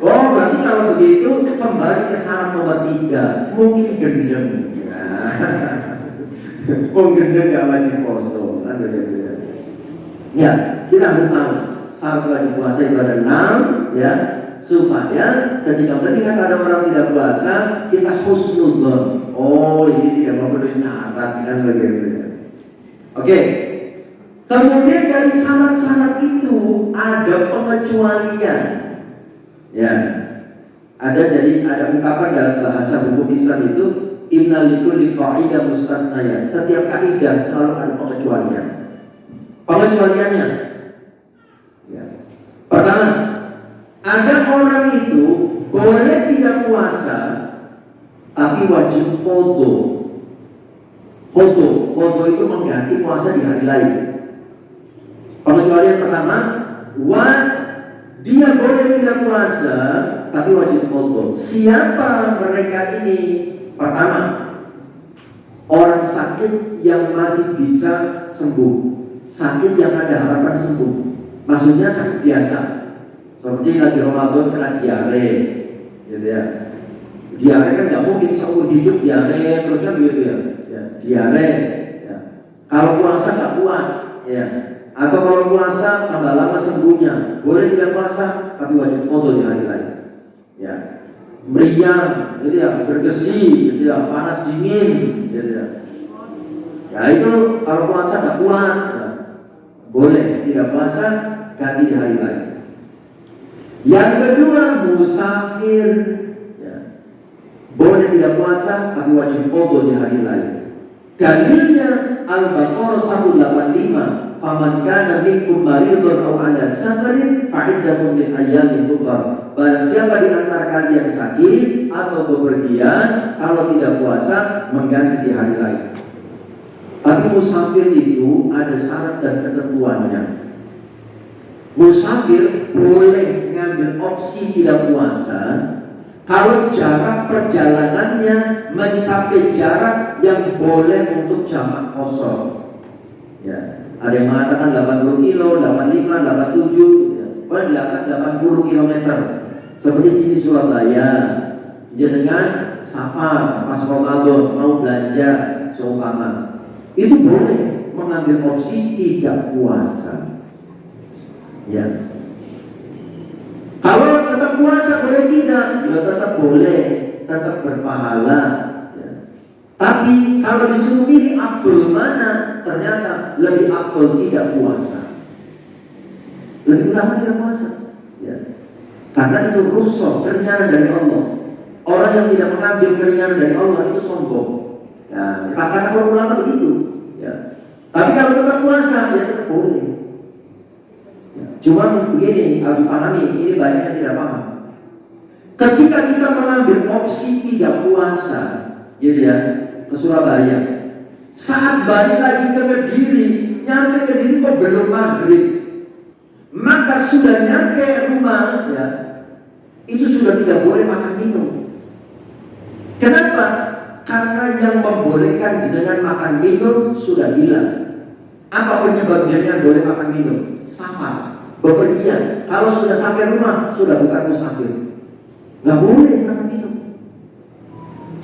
Oh, berarti kalau begitu kembali ke syarat nomor 3. Mungkin gendeng. Oh, gendeng gak wajib poso. Ya, kita harus tahu. Syarat wajib puasa itu ada 6, ya, supaya ketika melihat ada orang tidak puasa, kita husnudzon. Oh, ini tidak memenuhi syarat, kan begitu. Oke. Kemudian dari syarat-syarat itu ada pengecualian. Ya, ada ungkapan dalam bahasa hukum Islam itu inna likulli qa'idah mustasnaya. Setiap kaidah selalu ada pengecualian. Pengecualiannya, ya. Pertama, ada orang itu boleh tidak puasa, tapi wajib qadha. Qadha itu mengganti puasa di hari lain. Pengecualian pertama, dia boleh tidak puasa, tapi wajib qadha. Siapa mereka ini? Pertama, Orang sakit yang masih bisa sembuh, sakit yang ada harapan sembuh. Maksudnya sakit biasa, seperti lagi Ramadan kena diare, gitu ya. Diare kan nggak mungkin seumur hidup diare terus kan gitu ya. Diare. Ya. Kalau puasa nggak kuat, ya. Atau kalau puasa tambah lama sembuhnya, boleh tidak puasa, tapi wajib qadha di hari lain. Ya. Meriang, gitu ya, bergesi, gitu ya, panas dingin, gitu ya. Ya itu kalau puasa nggak kuat, ya. Boleh tidak puasa, ganti di hari lain. Yang kedua, musafir, ya. Boleh tidak puasa, tapi wajib qadha di hari lain. Dalilnya Al-Baqarah 185, faman kana minkum maridun aw ala safarin fa iddatun min ayyamin ukhra. Barang siapa di antara kalian sakit atau bepergian, kalau tidak puasa mengganti di hari lain. Tapi musafir itu ada syarat dan ketentuannya. Musafir boleh ngambil opsi tidak puasa kalau jarak perjalanannya mencapai jarak yang boleh untuk jamak kosong. Ya, ada yang mengatakan 80 kilo, 85, 87, ya. Di atas 80 kilometer. Seperti sini Surabaya, jenengan safar pas Ramadan mau belanja seumpama, itu boleh mengambil opsi tidak puasa. Ya. Kalau tetap puasa boleh tidak? Ya tetap boleh, tetap berpahala. Ya. Tapi kalau disuruh pilih afdol mana, ternyata lebih afdol tidak puasa. Lebih utama tidak puasa. Ya. Karena itu rusuh, keringanan dari Allah. Orang yang tidak mengambil keringanan dari Allah itu sombong. Ya, kata ulama begitu. Ya. Tapi kalau tetap puasa, ya tetap boleh. Ya. Cuma begini, harus dipahami, ini banyak yang tidak paham. Ketika kita mengambil opsi tidak puasa, gitu ya, ke Surabaya, saat balik lagi ke Kediri, nyampe Kediri kok belum maghrib, maka sudah nyampe rumah, ya, itu sudah tidak boleh makan minum. Kenapa? Karena yang membolehkan dengan makan minum sudah hilang. Apa penyebab jenengan boleh makan minum? Safar, bepergian. Kalau sudah sampai rumah, sudah bukan musafir, nggak boleh makan minum.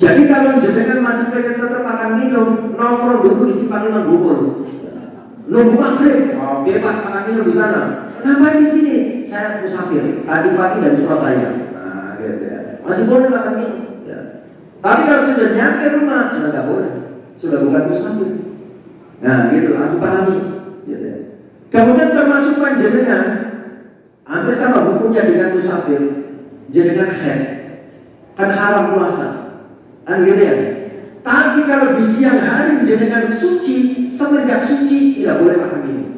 Jadi kalau jenengan masih pengen tetap makan minum, nongkrong dulu di Simpang Lima Gubul, nunggu maghrib, bebas makan minum di sana. Kenapa di sini? Saya musafir, tadi pagi dari Surabaya. Nah, gitu ya. Masih boleh makan minum. Ya. Tapi kalau sudah nyampe rumah, sudah nggak boleh, sudah bukan musafir. Nah, gitu, aku pahami. Gitu ya. Kemudian termasuk panjenengan, hampir sama hukumnya dengan musafir, jenengan haid, kan haram puasa, kan gitu ya. Tapi kalau di siang hari jenengan suci, semenjak suci tidak boleh makan minum.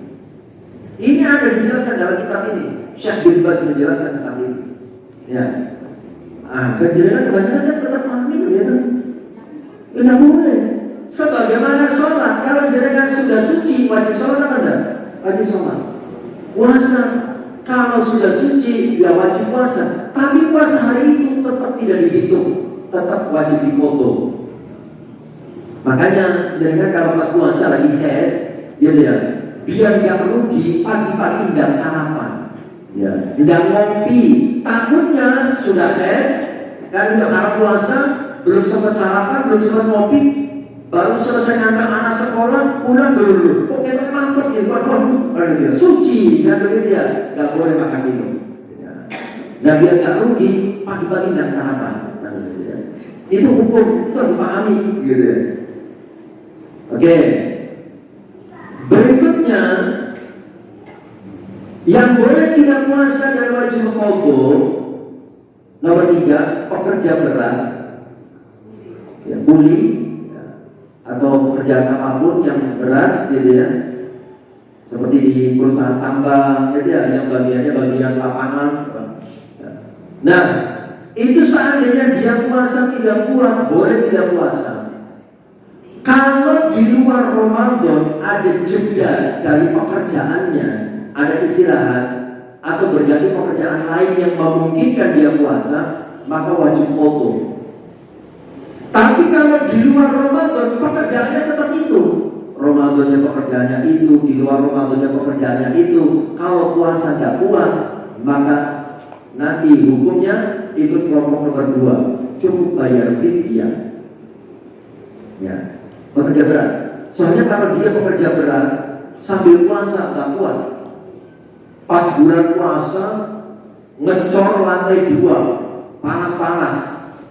Ini ada dijelaskan dalam kitab ini. Syekh bin Baz menjelaskan tentang ini. Ya. Jenengan kebanyakan tetap makan minum ya kan? Tidak boleh. Sebagaimana sholat, kalau jenengan sudah suci, wajib sholat apa enggak? Wajib sholat. Puasa, kalau sudah suci, ya wajib puasa. Tapi puasa hari itu tetap tidak dihitung, tetap wajib dipotong. Makanya jenengan kalau pas puasa lagi haid, gitu ya, biar nggak rugi, pagi-pagi tidak sarapan, ya, tidak ngopi. Takutnya sudah haid, kan udah haram puasa, belum sempat sarapan, belum sempat ngopi, baru selesai ngantar anak sekolah, pulang dulu. Kok kita mampet ya, waduh, suci, dan begitu ya, nggak boleh makan minum. Nah biar nggak rugi, pagi-pagi tidak sarapan. Ya. Itu hukum, itu harus dipahami, gitu ya. Oke. Berikutnya, yang boleh tidak puasa dan wajib qadha, nomor 3, pekerja berat, ya, kuli, ya, atau pekerjaan apapun yang berat, gitu ya, seperti di perusahaan tambang, gitu ya, yang bagian lapangan. Ya. Nah, itu seandainya dia puasa tidak kuat, boleh tidak puasa. Kalau di luar Ramadan ada jeda dari pekerjaannya, ada istirahat atau berganti pekerjaan lain yang memungkinkan dia puasa, maka wajib qadha. Tapi kalau di luar Ramadan pekerjaannya tetap itu. Ramadannya pekerjaannya itu, di luar Ramadannya pekerjaannya itu. Kalau puasa tidak kuat, maka nanti hukumnya ikut kelompok nomor 2, cukup bayar fidyah. Ya, pekerja berat. Soalnya kalau dia pekerja berat sambil puasa nggak kuat, pas bulan puasa ngecor lantai 2, panas-panas,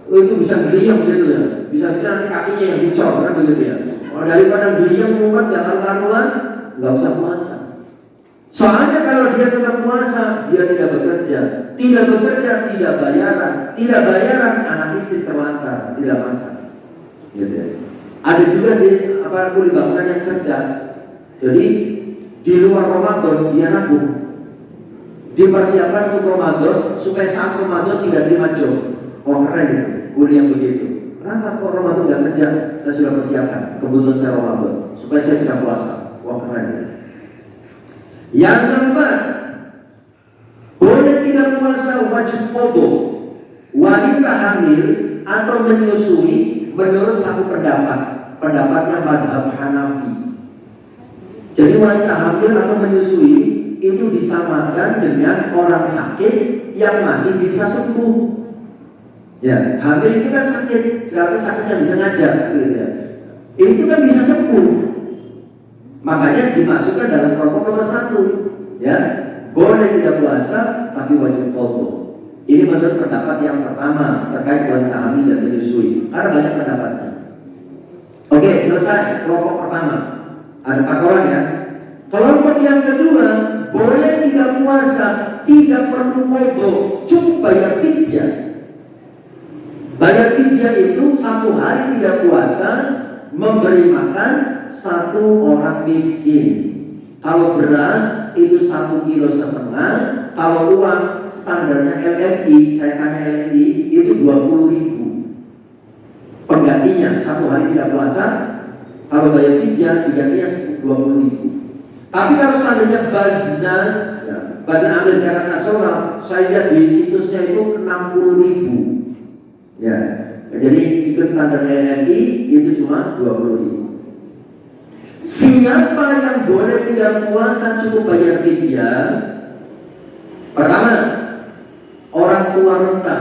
itu bisa geliyang gitu ya, bisa nanti kakinya yang dicor kan begitu ya. Kalau daripada geliyang mumet jangan karuan, nggak usah puasa. Soalnya kalau dia tetap puasa, dia tidak bekerja, tidak bayaran, anak istri terlantar, tidak makan. Gitu ya. Ada juga sih kulit bangunan yang cerdas. Jadi di luar Ramadan dia nabung, dipersiapkan untuk Ramadan supaya saat Ramadan tidak terima job. Oh keren ya, kuliah begitu. Kenapa kok Ramadan nggak kerja? Saya sudah persiapkan kebutuhan saya Ramadan supaya saya bisa puasa. Wah keren ya. Yang keempat, boleh tidak puasa wajib qadha wanita hamil atau menyusui menurut satu pendapatnya mazhab Hanafi. Jadi wanita hamil atau menyusui itu disamakan dengan orang sakit yang masih bisa sembuh. Ya, hamil itu kan sakit, sekarang sakitnya bisa ngajak, gitu ya. Itu kan bisa sembuh. Makanya dimasukkan dalam kelompok nomor 1. Ya, boleh tidak puasa tapi wajib qadha. Ini menurut pendapat yang pertama terkait wanita hamil dan menyusui. Karena banyak pendapatnya. Oke, selesai kelompok pertama. Ada 4 orang ya. Kelompok yang kedua, boleh tidak puasa, tidak perlu qadha, cukup bayar fidyah. Bayar fidyah itu 1 hari tidak puasa, memberi makan 1 orang miskin. Kalau beras itu 1,5 kilo, kalau uang standarnya LMI, saya tanya LMI itu 20.000. Penggantinya 1 hari tidak puasa, kalau bayar fidyah penggantinya 20.000. Tapi kalau standarnya Basnas, ya, Badan Amil Zakat Nasional, saya lihat di situsnya itu 60.000. Ya, jadi ikut standar LMI itu cuma 20.000. Siapa yang boleh tidak puasa cukup bayar fidyah? Pertama, orang tua renta.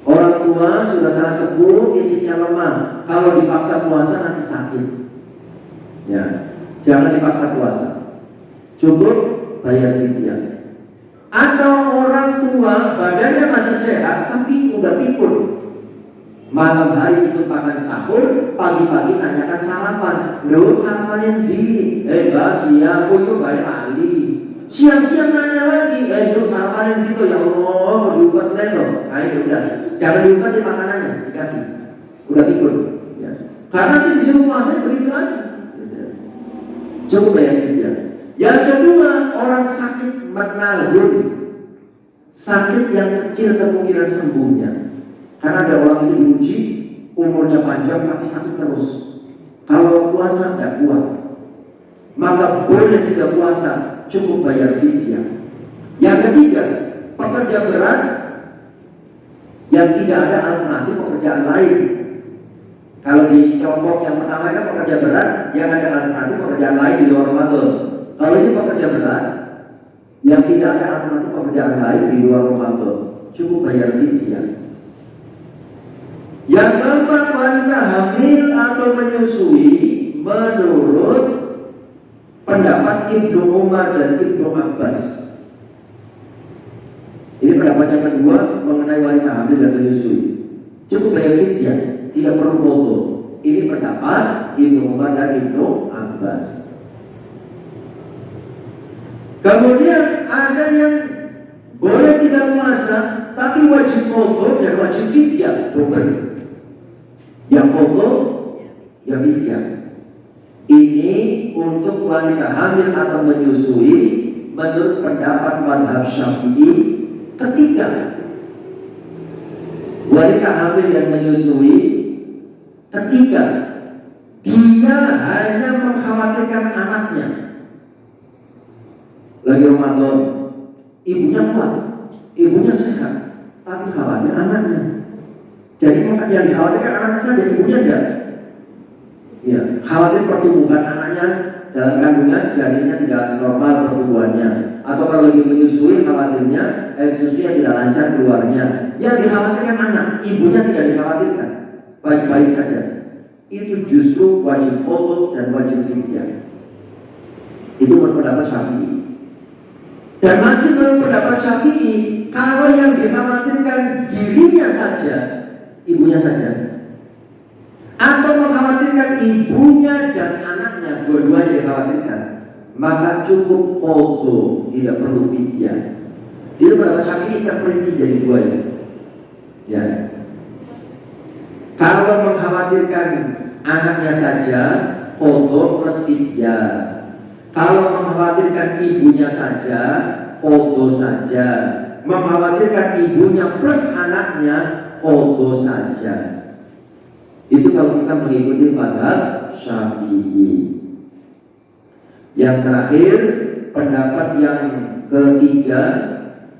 Orang tua sudah sangat sepuh, fisiknya lemah. Kalau dipaksa puasa nanti sakit. Ya, jangan dipaksa puasa. Cukup bayar fidyah. Atau orang tua badannya masih sehat tapi udah pikun. Malam hari ikut makan sahur, pagi-pagi tanyakan sarapan. Loh sarapannya di siang, itu baik ahli. Siang-siang nanya lagi, loh sarapannya gitu ya Allah, mau diubat loh. Nah itu udah, jangan diubat di makanannya, dikasih. Udah pikun. Ya. Karena nanti disuruh puasa begitu lagi. Cukup bayar fidyah. Yang kedua, orang sakit menahun. Sakit yang kecil kemungkinan sembuhnya. Karena ada orang itu diuji, umurnya panjang tapi sakit terus. Kalau puasa tidak kuat, maka boleh tidak puasa, cukup bayar fidyah. Yang ketiga, pekerja berat yang tidak ada alternatif pekerjaan lain. Kalau di kelompok yang pertama kan pekerja berat yang ada alternatif pekerjaan lain di luar Ramadan. Kalau ini pekerja berat yang tidak ada alternatif pekerjaan lain di luar Ramadan, cukup bayar fidyah. Yang keempat, wanita hamil atau menyusui menurut pendapat Ibnu Umar dan Ibnu Abbas. Ini pendapat yang kedua mengenai wanita hamil dan menyusui. Cukup bayar fidyah, tidak perlu qadha. Ini pendapat Ibnu Umar dan Ibnu Abbas. Kemudian ada yang boleh tidak puasa tapi wajib qadha dan wajib fidyah double. Yang qadha ya fidyah. Ini untuk wanita hamil atau menyusui menurut pendapat mazhab Syafi'i. Ketika wanita hamil dan menyusui, ketika dia hanya mengkhawatirkan anaknya, lagi Ramadan, ibunya kuat, ibunya sehat, tapi khawatir anaknya. Jadi yang dikhawatirkan anaknya saja, ibunya enggak. Ya, khawatir pertumbuhan anaknya dalam kandungan, janinnya tidak normal pertumbuhannya, atau kalau lagi menyusui khawatirnya air susunya tidak lancar keluarnya. Yang dikhawatirkan anak, ibunya tidak dikhawatirkan, baik-baik saja. Itu justru wajib qodha dan wajib fidyah. Itu menurut pendapat Syafi'i. Dan masih menurut pendapat Syafi'i, kalau yang dikhawatirkan dirinya saja, ibunya saja, atau mengkhawatirkan ibunya dan anaknya, dua-duanya dikhawatirkan, maka cukup qodha, tidak perlu fidyah. Itu pendapat Syafi'i terperinci jadi dua ya. Ya. Kalau mengkhawatirkan anaknya saja, qodha plus fidyah. Kalau mengkhawatirkan ibunya saja, qodha saja. Mengkhawatirkan ibunya plus anaknya, qodha saja. Itu kalau kita mengikuti mazhab Syafi'i. Yang terakhir, pendapat yang ketiga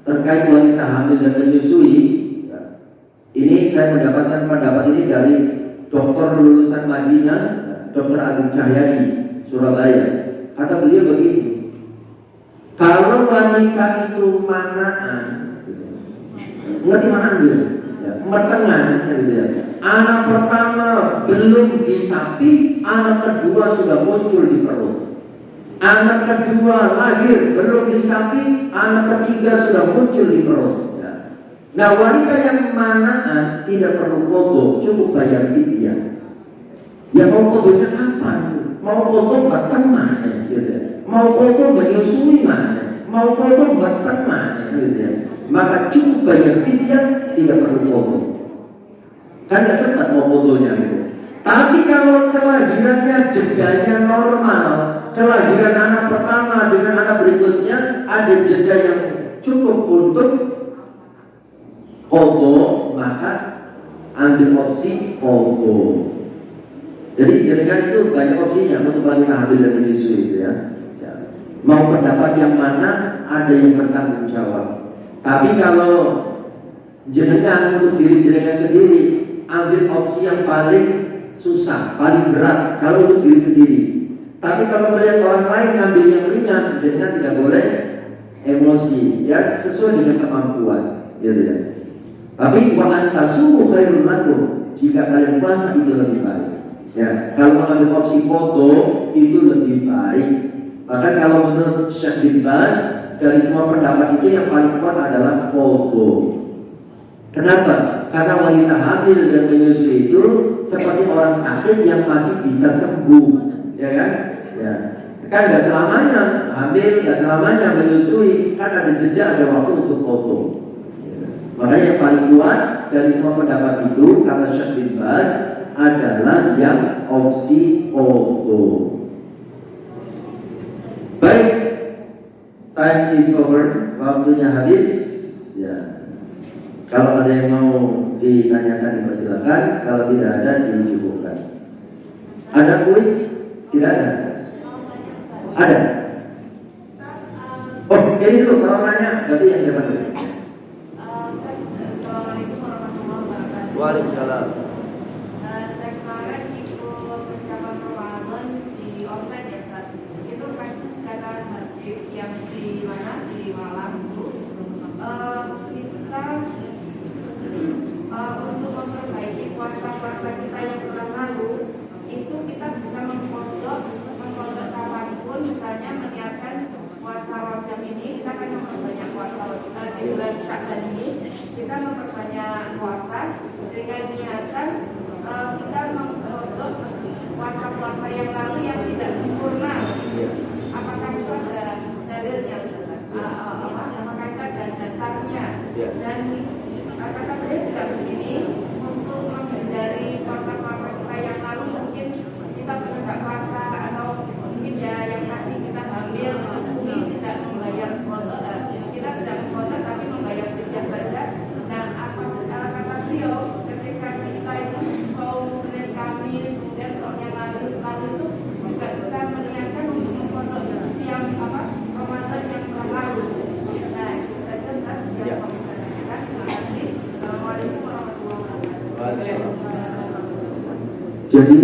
terkait wanita hamil dan menyusui. Ini saya mendapatkan pendapat ini dari dokter lulusan Madinah, Dr. Agung Cahyadi, Surabaya. Kata beliau begini, kalau wanita itu manaan, ngerti manaan dia? Ya, mertengan, gitu ya. Anak pertama belum disapi, anak kedua sudah muncul di perut. Anak kedua lahir belum disapi, anak ketiga sudah muncul di perut. Nah, wanita yang manaan tidak perlu qodha, cukup bayar fidyah. Ya mau qodhanya kapan? Mau qodha berteman, gitu. Mau qodha menyusui mana? Mau qodha berteman, gitu. Maka cukup bayar fidyah, tidak perlu qodha. Kan nggak sempat mau qodhanya gitu. Tapi kalau kelahirannya jedanya normal, kelahiran anak pertama dengan anak berikutnya ada jeda yang cukup untuk qodha, maka ambil opsi qodha. Jadi jenengan itu banyak opsinya untuk wanita hamil dan menyusui itu ya. Mau pendapat yang mana, ada yang bertanggung jawab. Tapi kalau jenengan untuk diri jenengan sendiri, ambil opsi yang paling susah, paling berat kalau untuk diri sendiri. Tapi kalau melihat orang lain ngambil yang ringan, jenengan tidak boleh emosi, ya sesuai dengan kemampuan, gitu ya. Tapi wa antasumu khairul lakum, jika kalian puasa itu lebih baik. Ya, kalau mengambil opsi qodha itu lebih baik. Bahkan kalau menurut Syekh bin Baz, dari semua pendapat itu yang paling kuat adalah qodha. Kenapa? Karena wanita hamil dan menyusui itu seperti orang sakit yang masih bisa sembuh, ya kan? Ya, kan nggak selamanya hamil, nggak selamanya menyusui, kan ada jeda, ada waktu untuk qodha. Makanya yang paling kuat dari semua pendapat itu kata Syekh bin Baz adalah yang opsi qodha. Baik, time is over, waktunya habis. Ya, kalau ada yang mau ditanyakan dipersilakan, kalau tidak ada dicukupkan. Ada kuis? Tidak ada? Ada? Oh, ini dulu kalau nanya, berarti yang dapat dulu. Waalaikumsalam. Saya kemarin ikut persiapan Ramadan di online ya, Ustaz. Itu kan kata hadis yang di mana di Malang itu kita untuk memperbaiki puasa-puasa kita yang telah lalu itu kita bisa mengkodok kapanpun, misalnya meniatkan puasa Rajab ini kita akan memperbanyak puasa di bulan Sya'ban ini kita memperbanyak puasa dengan niatan kita mengkodok puasa-puasa yang lalu yang tidak sempurna. Apakah itu ada dalilnya? Apakah itu ada dasarnya? Dan kata beliau juga begini, untuk menghindari puasa-puasa kita yang lalu mungkin kita tidak puasa atau mungkin ya yang tadi kita hamil menyusui tidak membayar qodha, kita tidak mengqodha tapi membayar fidyah saja. Nah, kata beliau ketika kita itu saum Senin Kamis kemudian saum yang lalu itu juga kita meniatkan untuk mengqodha siang Ramadan yang telah lalu. Nah, itu saja yang bisa disampaikan. Terima kasih. Assalamualaikum warahmatullahi wabarakatuh. Jadi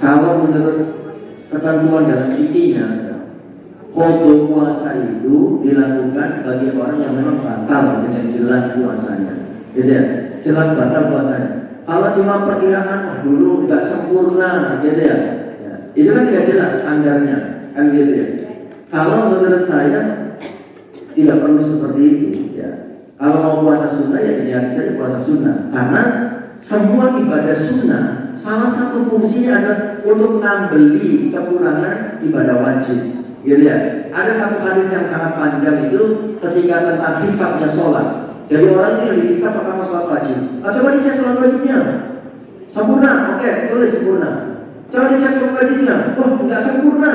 kalau menurut ketentuan dalam fikihnya, qada puasa itu dilakukan bagi orang yang memang batal dengan jelas puasanya, gitu ya, jelas batal puasanya. Kalau cuma perkiraan, dulu tidak sempurna, gitu ya, itu kan tidak jelas standarnya, kan gitu ya. Kalau menurut saya tidak perlu seperti itu, ya. Kalau mau puasa sunnah ya dinyari saja puasa sunnah, karena semua ibadah sunnah salah satu fungsinya adalah untuk menambeli kekurangan ibadah wajib, gitu ya. Ada satu hadis yang sangat panjang itu ketika tentang hisabnya sholat. Jadi orang ini dihisab pertama sholat wajib. Coba dicek sholat wajibnya, sempurna, oke, tulis sempurna. Coba dicek sholat wajibnya, nggak sempurna.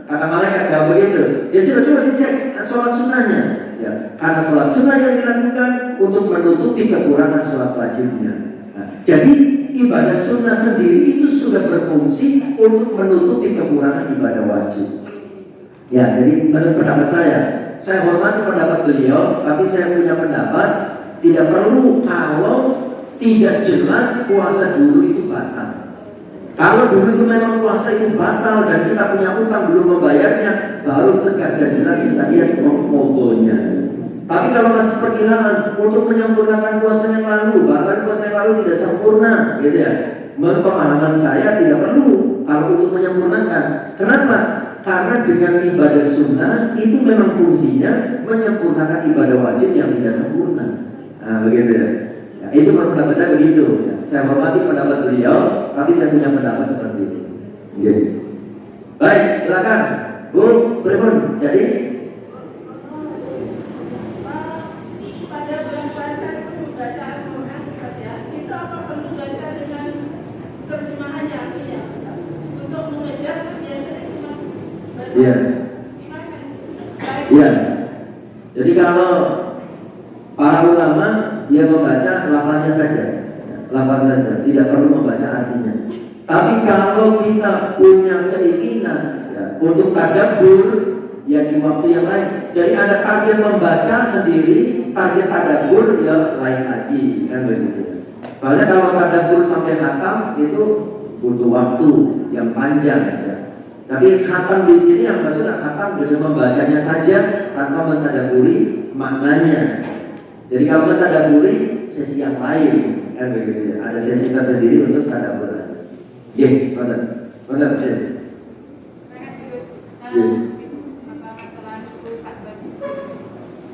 Kata malaikat jawab begitu. Ya sudah, coba dicek sholat sunnahnya. Ya, karena sholat sunnah yang dilakukan untuk menutupi kekurangan sholat wajibnya. Jadi ibadah sunnah sendiri itu sudah berfungsi untuk menutupi kekurangan ibadah wajib. Ya, jadi menurut pendapat saya hormati pendapat beliau, tapi saya punya pendapat tidak perlu kalau tidak jelas puasa dulu itu batal. Kalau dulu itu memang puasa itu batal dan kita punya utang belum membayarnya, baru tegas dan jelas kita lihat fotonya. Tapi kalau masih perkiraan untuk menyempurnakan puasa yang lalu, bahkan puasa yang lalu tidak sempurna, gitu ya. Menurut pemahaman saya tidak perlu kalau untuk menyempurnakan. Kenapa? Karena dengan ibadah sunnah itu memang fungsinya menyempurnakan ibadah wajib yang tidak sempurna. Nah, begitu ya. Ya, itu menurut pendapat saya begitu. Ya. Saya hormati pendapat beliau, tapi saya punya pendapat seperti itu. Gitu. Baik, silakan, Bu Primun. Jadi pada bulan puasa itu membaca Al-Quran, ya. Itu apa perlu baca dengan terjemahannya artinya, untuk mengejar biasanya cuma baca. Iya. Gimana? Iya. Jadi kalau para ulama dia membaca lafaznya saja, lafaz saja, tidak perlu membaca artinya. Tapi kalau kita punya keinginan ya, untuk tadabbur ya di waktu yang lain, jadi ada target membaca sendiri, target tadabbur ya lain lagi, kan begitu. Soalnya kalau tadabbur sampai khatam itu butuh waktu yang panjang ya. Tapi khatam di sini yang maksudnya khatam dengan membacanya saja tanpa mentadabburi maknanya. Jadi kalau mentadabburi sesi yang lain, kan begitu ya. Ada sesi tersendiri untuk tadabbur. Oke, benar. Terima kasih Gus. Masalah 10 Sya'ban.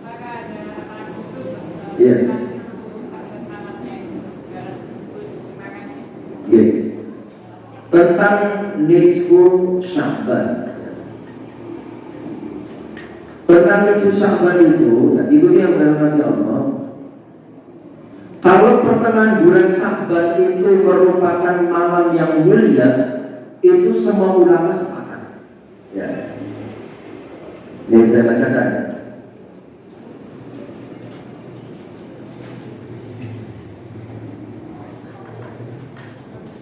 Maka ada amalan khusus tentang 10 Sya'ban malamnya itu. Gus, terima kasih. Oke. Tentang nisfu Sya'ban. Tentang nisfu Sya'ban itu, ya, ibu yang dirahmati Allah. Kalau pertengahan bulan Sya'ban itu merupakan malam yang mulia, itu semua ulama sepakat. Ya. Yang saya bacakan.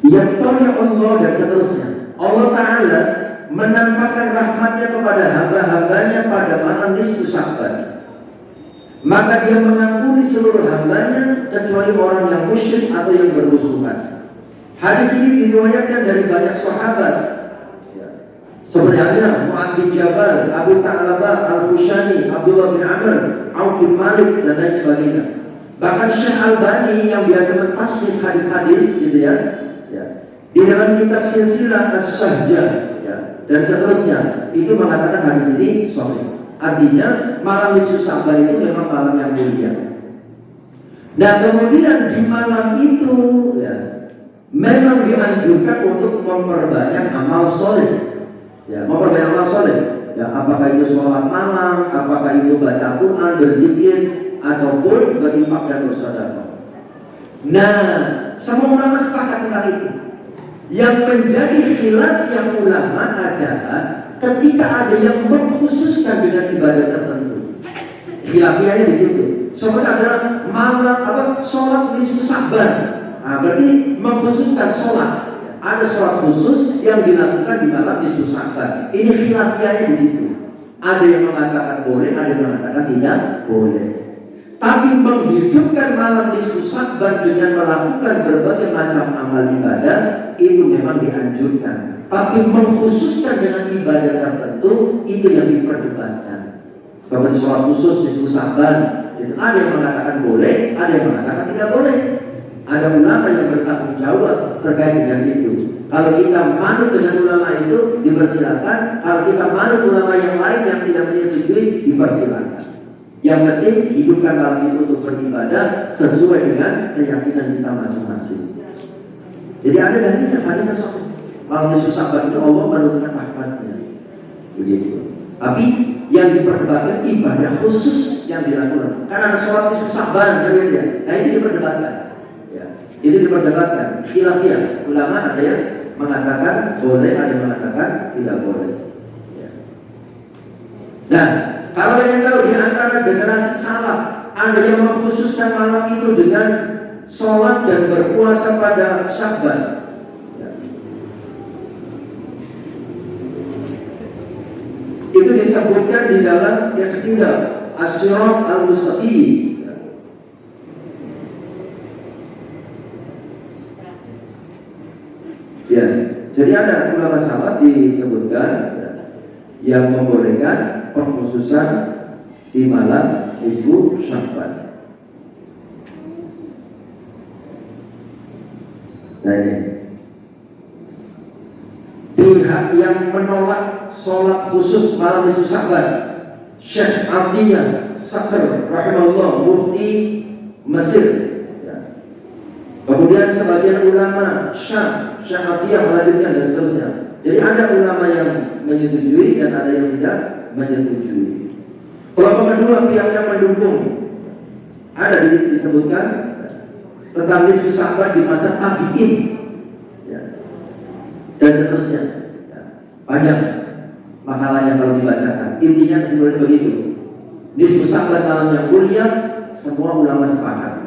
Yaqtari Allah dan seterusnya. Allah Ta'ala menampakkan rahmatnya kepada hamba-hambanya pada malam nisfu Sya'ban. Maka dia mengampuni seluruh hambanya kecuali orang yang musyrik atau yang bermusuhan. Hadis ini diriwayatkan dari banyak sahabat, seperti halnya Mu'adz bin Jabal, Abu Ta'labah Al-Khushani, Abdullah bin Amr, Auf bin Malik dan lain sebagainya. Bahkan Syekh Albani yang biasa mentasnif hadis-hadis, gitu ya, di dalam kitab Silsilah As-Sahihah dan seterusnya itu mengatakan hadis ini sahih. Artinya malam nisfu Sya'ban itu memang malam yang mulia. Nah kemudian di malam itu ya, memang dianjurkan untuk memperbanyak amal soleh. Ya, memperbanyak amal soleh. Ya, apakah itu sholat malam, apakah itu baca Quran, berzikir, ataupun berinfak dan bersedekah. Nah, semua ulama sepakat tentang itu. Yang menjadi khilaf yang ulama adalah ketika ada yang mengkhususkan dengan ibadah tertentu. Khilafiyahnya di situ. Seperti ada malam sholat nisfu Sya'ban. Nah, berarti mengkhususkan sholat. Ada sholat khusus yang dilakukan di malam nisfu Sya'ban. Ini khilafiyahnya di situ. Ada yang mengatakan boleh, ada yang mengatakan tidak boleh. Tapi menghidupkan malam nisfu Sya'ban dengan melakukan berbagai macam amal ibadah itu memang dianjurkan. Tapi mengkhususkan dengan ibadah tertentu itu yang diperdebatkan. Seperti sholat khusus nisfu Sya'ban, itu ada yang mengatakan boleh, ada yang mengatakan tidak boleh. Ada ulama yang bertanggung jawab terkait dengan itu. Kalau kita manut dengan ulama itu dipersilakan. Kalau kita manut ulama yang lain yang tidak menyetujui dipersilakan. Yang penting hidupkan malam itu untuk beribadah sesuai dengan keyakinan kita masing-masing. Jadi ada dalilnya, hadisnya sahih. Malam nisfu Sya'ban itu Allah menurunkan rahmatnya. Begitu. Tapi yang diperdebatkan ibadah khusus yang dilakukan. Karena ada sholat nisfu Sya'ban, ya. Nah ini diperdebatkan. Ya. Ini diperdebatkan. Khilafiyah. Ulama ada yang mengatakan boleh, ada yang mengatakan tidak boleh. Ya. Nah, kalau yang tahu di antara generasi salaf ada yang mengkhususkan malam itu dengan sholat dan berpuasa pada Sya'ban. Ya. Itu disebutkan di dalam yang ketiga As-Sirat Al-Mustaqim. Ya, jadi ada ulama salaf disebutkan yang membolehkan pengkhususan di malam nisfu Sya'ban. Nah ini pihak yang menolak sholat khusus malam nisfu Sya'ban, Syekh Abdiyah Sakhr rahimahullah, mufti Mesir. Ya. Kemudian sebagian ulama Syam, Syekh Abdiyah melanjutkan dan seterusnya. Jadi ada ulama yang menyetujui dan ada yang tidak menyetujui. Kelompok kedua pihak yang mendukung, ada disebutkan tentang nisfu Sya'ban di masa tabi'in, ya. Dan seterusnya. Ya. Panjang makalahnya kalau dibacakan. Intinya sebenarnya begitu. Nisfu Sya'ban malam yang mulia semua ulama sepakat.